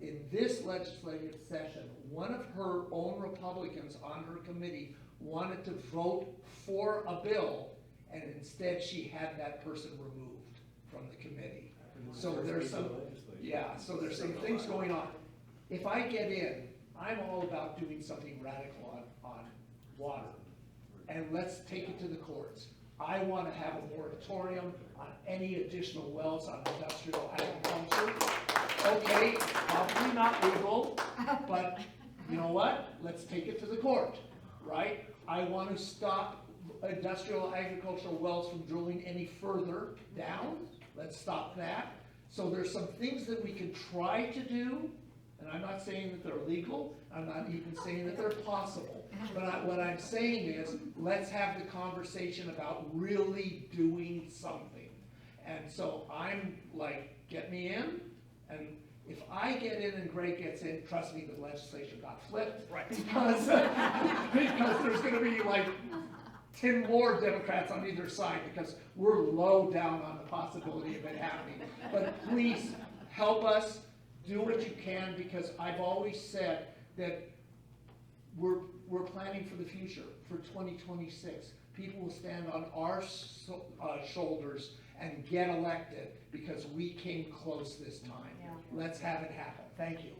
in this legislative session, one of her own Republicans on her committee wanted to vote for a bill, and instead she had that person removed from the committee. So there's some, so there's some things going on. If I get in, I'm all about doing something radical on water, and let's take it to the courts. I want to have a moratorium on any additional wells on industrial agriculture. Okay, probably not legal, but you know what? Let's take it to the court, right? I want to stop industrial agricultural wells from drilling any further down. Let's stop that. So there's some things that we can try to do, and I'm not saying that they're legal. I'm not even saying that they're possible. But what I'm saying is, let's have the conversation about really doing something. And so I'm like, get me in, and if I get in and Greg gets in, trust me, the legislation got flipped. Right. Because there's going to be like 10 more Democrats on either side because we're low down on the possibility of it happening. But please help us, do what you can, because I've always said that we're planning for the future, for 2026. People will stand on our shoulders and get elected because we came close this time. Yeah. Let's have it happen. Thank you.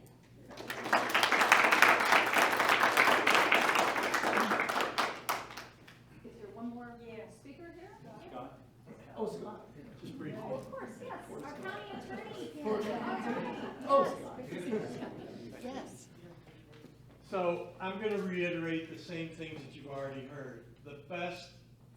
So I'm going to reiterate the same things that you've already heard. The best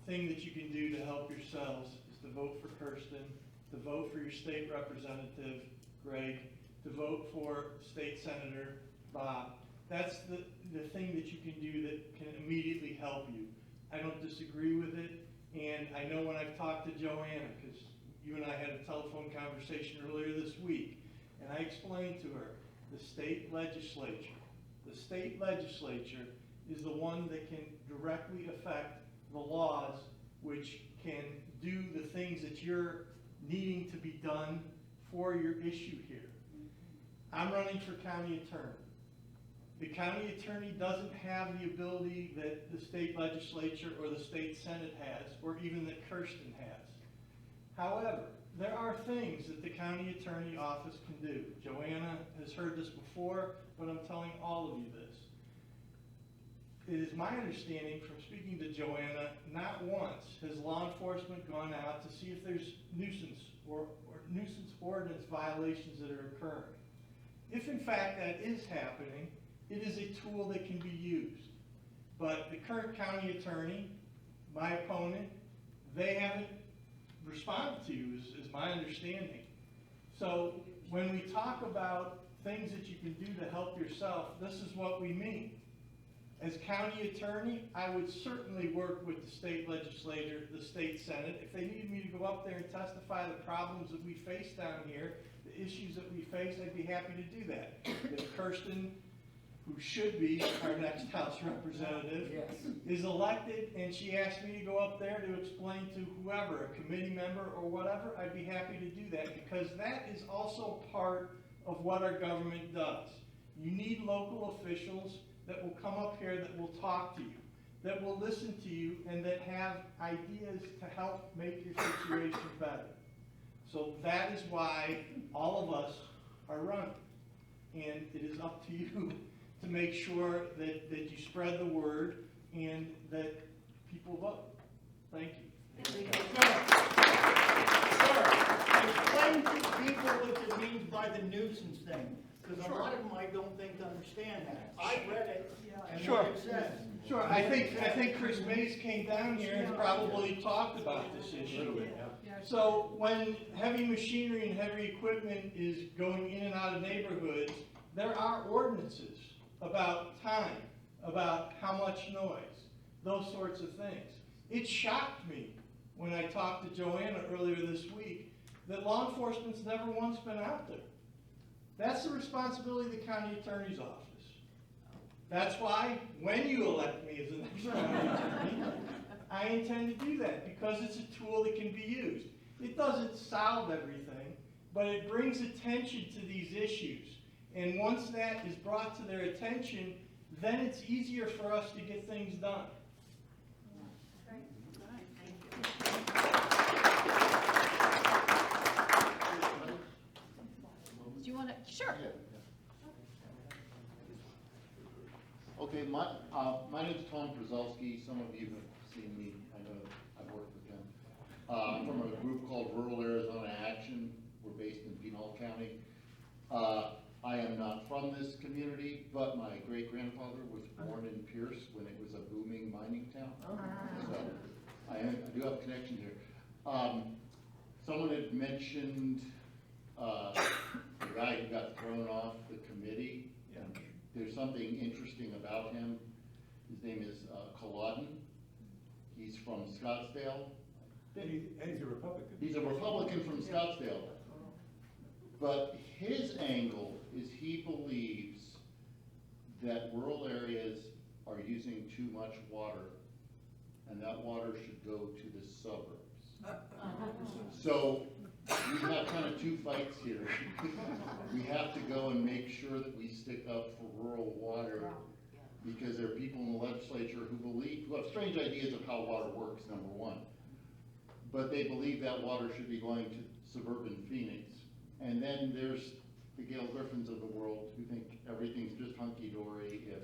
thing that you can do to help yourselves is to vote for Kirsten, to vote for your state representative, Greg, to vote for State Senator Bob. That's the thing that you can do that can immediately help you. I don't disagree with it, and I know when I've talked to Joanna, because you and I had a telephone conversation earlier this week, and I explained to her, the state legislature is the one that can directly affect the laws which can do the things that you're needing to be done for your issue here. I'm running for county attorney. The county attorney doesn't have the ability that the state legislature or the state senate has, or even that Kirsten has. However, there are things that the county attorney office can do. Joanna has heard this before, but I'm telling all of you this. It is my understanding from speaking to Joanna, not once has law enforcement gone out to see if there's nuisance or nuisance ordinance violations that are occurring. If in fact that is happening, it is a tool that can be used. But the current county attorney, my opponent, they haven't responded to you, is my understanding. So when we talk about things that you can do to help yourself, this is what we mean. As county attorney, I would certainly work with the state legislature, the state senate. If they needed me to go up there and testify the problems that we face down here, the issues that we face, I'd be happy to do that. If Kirsten, who should be our next House representative, is elected and she asked me to go up there to explain to whoever, a committee member or whatever, I'd be happy to do that, because that is also part of what our government does. You need local officials that will come up here, that will talk to you, that will listen to you, and that have ideas to help make your situation better. So that is why all of us are running. And it is up to you to make sure that you spread the word and that people vote. Thank you. Sir, explain to people what it means by the nuisance thing, because a lot of them I don't think understand that. I read it and what it says. Sure. I think Chris Mays came down here and probably talked about this issue. So when heavy machinery and heavy equipment is going in and out of neighborhoods, there are ordinances about time, about how much noise, those sorts of things. It shocked me when I talked to Joanna earlier this week that law enforcement's never once been out there. That's the responsibility of the county attorney's office. That's why, when you elect me as the next county attorney, I intend to do that, because it's a tool that can be used. It doesn't solve everything, but it brings attention to these issues. And once that is brought to their attention, then it's easier for us to get things done. Do you want to? Sure. Okay, my name's Tom Brzezowski. Some of you have seen me. I know I've worked with him. I'm from a group called Rural Arizona Action. We're based in Pinal County. I am not from this community, but my great-grandfather was born in Pierce when it was a booming mining town. So I do have a connection here. Someone had mentioned the guy who got thrown off the committee. There's something interesting about him. His name is Culloden. He's from Scottsdale. And he's a Republican. He's a Republican from Scottsdale. But his angle is he believes that rural areas are using too much water, and that water should go to the suburbs. So we have kind of two fights here. We have to go and make sure that we stick up for rural water, because there are people in the legislature who have strange ideas of how water works, number one. But they believe that water should be going to suburban Phoenix. And then there's the Gail Griffins of the world who think everything's just hunky-dory if,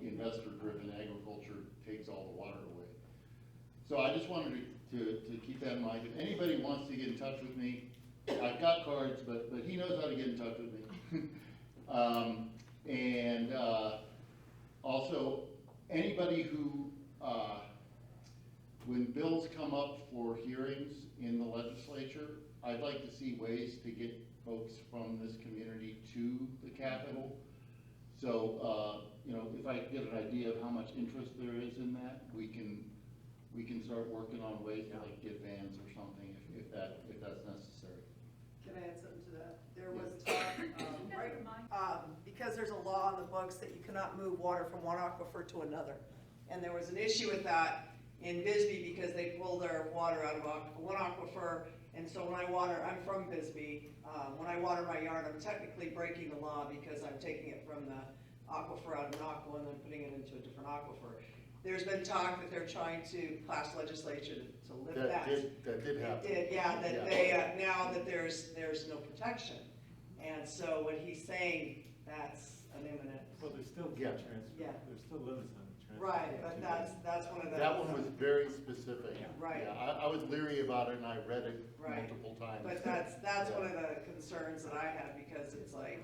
investor-driven agriculture takes all the water away. So I just wanted to keep that in mind. If anybody wants to get in touch with me, I've got cards, but he knows how to get in touch with me. Also, anybody who, when bills come up for hearings in the legislature, I'd like to see ways to get folks from this community to the Capitol. So, you know, if I get an idea of how much interest there is in that, we can start working on ways to like get vans or something if that's necessary. Can I add something to that? There was talk, because there's a law in the books that you cannot move water from one aquifer to another. And there was an issue with that in Bisbee because they pull their water out of one aquifer. And so when I water, I'm from Bisbee, when I water my yard, I'm technically breaking the law because I'm taking it from the aquifer out of an aqua and then putting it into a different aquifer. There's been talk that they're trying to pass legislation to lift that. That did happen. It did, yeah, that they, now that there's no protection. And so what he's saying, that's an imminent. Well, there's still Yeah. there's still limits on the transfer. Right, but that's one of the. That one was very specific. Right. Yeah, I was leary about it and I read it Right. multiple times. But that's Yeah. one of the concerns that I have, because it's like,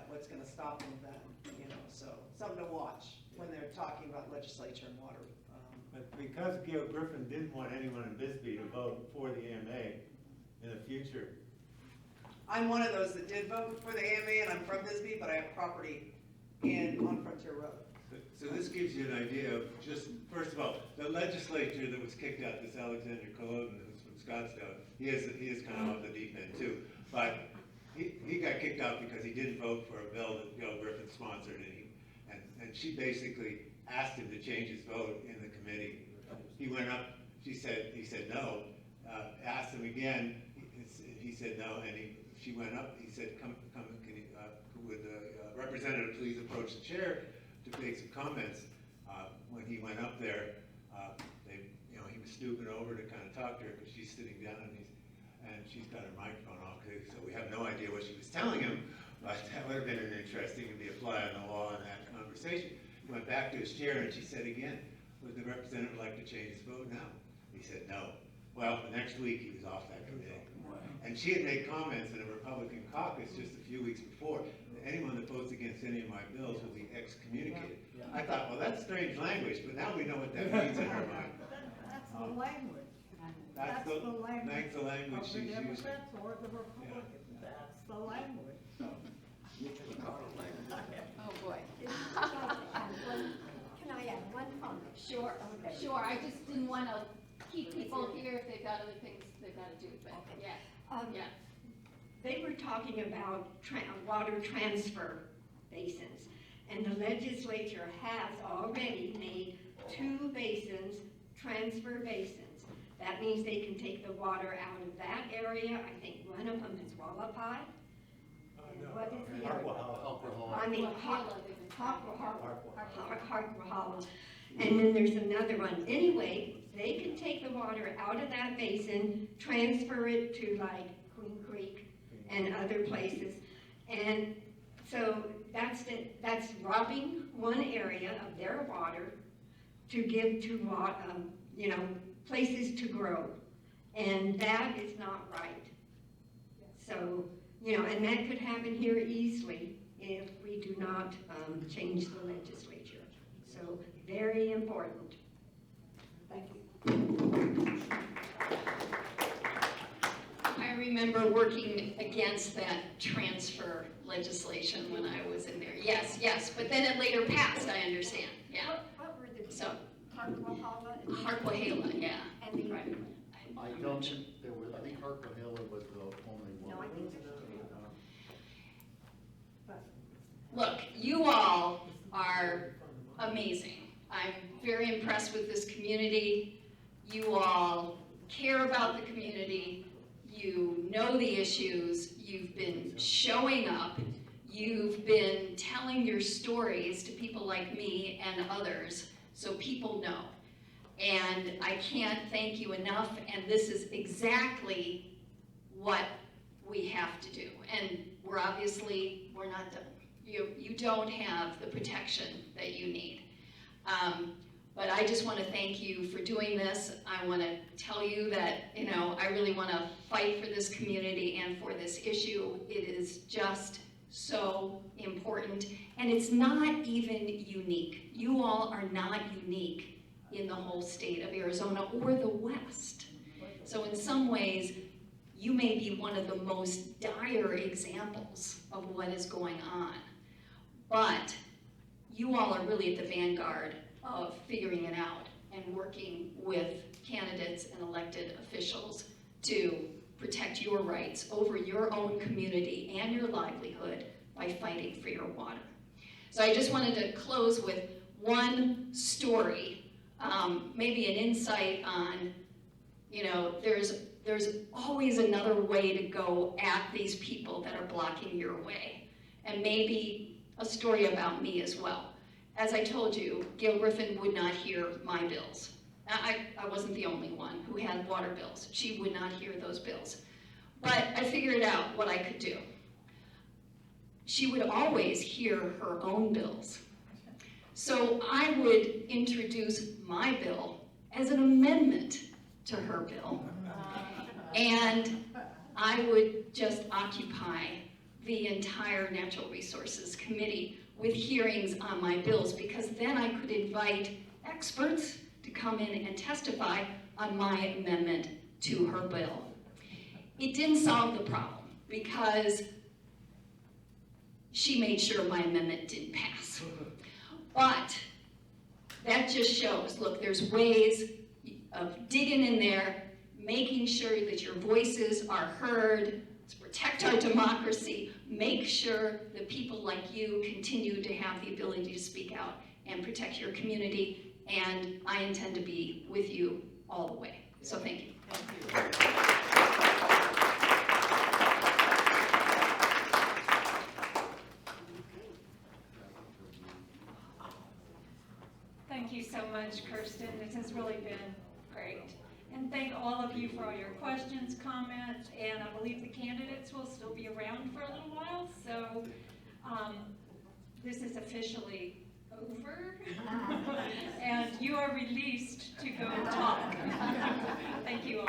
what's gonna stop them then, you know, so, something to watch when they're talking about legislature and water. But because Gail Griffin didn't want anyone in Bisbee to vote for the AMA in the future, I'm one of those that did vote for the AMA, and I'm from Bisbee, but I have property on Frontier Road. So this gives you an idea of just, first of all, the legislature that was kicked out, this Alexander Culloden, who's from Scottsdale, he is kind of off the deep end too. But he got kicked out because he didn't vote for a bill that Gail Griffin sponsored, and she basically asked him to change his vote in the committee. He went up, he said no, asked him again, he said no, and she went up, he said, come, can you, would the representative please approach the chair to make some comments. When he went up there, he was stooping over to kind of talk to her because she's sitting down and she's got her microphone off, so we have no idea what she was telling him, but that would have been interesting to be applied on the law in that conversation. He went back to his chair and she said again, would the representative like to change his vote now? He said no. Well, the next week he was off that committee. And she had made comments in a Republican caucus just a few weeks before, anyone that votes against any of my bills will be excommunicated. I thought, well, that's strange language, but now we know what that means in her mind. That's the language. That's the language Of she's the using. Democrats or the Republicans. That's the language. Oh, boy. Can I add one comment? Sure, Okay. sure, I just didn't want to keep people here if they've got other things they've got to do, but, yeah, yeah. They were talking about water transfer basins, and the legislature has already made 2 basins transfer basins. That means they can take the water out of that area. I think one of them is Wallapai. What is the other? I mean, Harquahala. And then there's another one. Anyway, they can take the water out of that basin, transfer it to like Queen Creek and other places. And so that's robbing one area of their water to give to, places to grow. And that is not right. So, and that could happen here easily if we do not change the legislature. So, very important. Thank you. I remember working against that transfer legislation when I was in there. Yes, but then it later passed, I understand, yeah. What were the So, Harquahala? yeah, And right. I don't think there was, I think Harquahala was the only one. No, I think so. Look, you all are amazing. I'm very impressed with this community. You all care about the community. You know the issues. You've been showing up. You've been telling your stories to people like me and others so people know. And I can't thank you enough, and this is exactly what we have to do. And we're not done. You don't have the protection that you need. But I just want to thank you for doing this. I want to tell you that, I really want to fight for this community and for this issue. It is just so important, and it's not even unique. You all are not unique in the whole state of Arizona or the West. So in some ways, you may be one of the most dire examples of what is going on. But you all are really at the vanguard of figuring it out and working with candidates and elected officials to protect your rights over your own community and your livelihood by fighting for your water. So I just wanted to close with one story, maybe an insight on, there's always another way to go at these people that are blocking your way. And maybe a story about me as well. As I told you, Gail Griffin would not hear my bills. I wasn't the only one who had water bills. She would not hear those bills. But I figured out what I could do. She would always hear her own bills. So I would introduce my bill as an amendment to her bill. And I would just occupy the entire Natural Resources Committee with hearings on my bills, because then I could invite experts to come in and testify on my amendment to her bill. It didn't solve the problem because she made sure my amendment didn't pass. But that just shows, look, there's ways of digging in there, making sure that your voices are heard, to protect our democracy, make sure that people like you continue to have the ability to speak out and protect your community, and I intend to be with you all the way. So thank you. Thank you so much, Kirsten. This has really been great. And thank all of you for all your questions, comments, and I believe the candidates will still be around for a little while. So this is officially over, and you are released to go talk. Thank you all.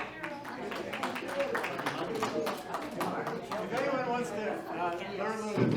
If anyone wants to learn a little bit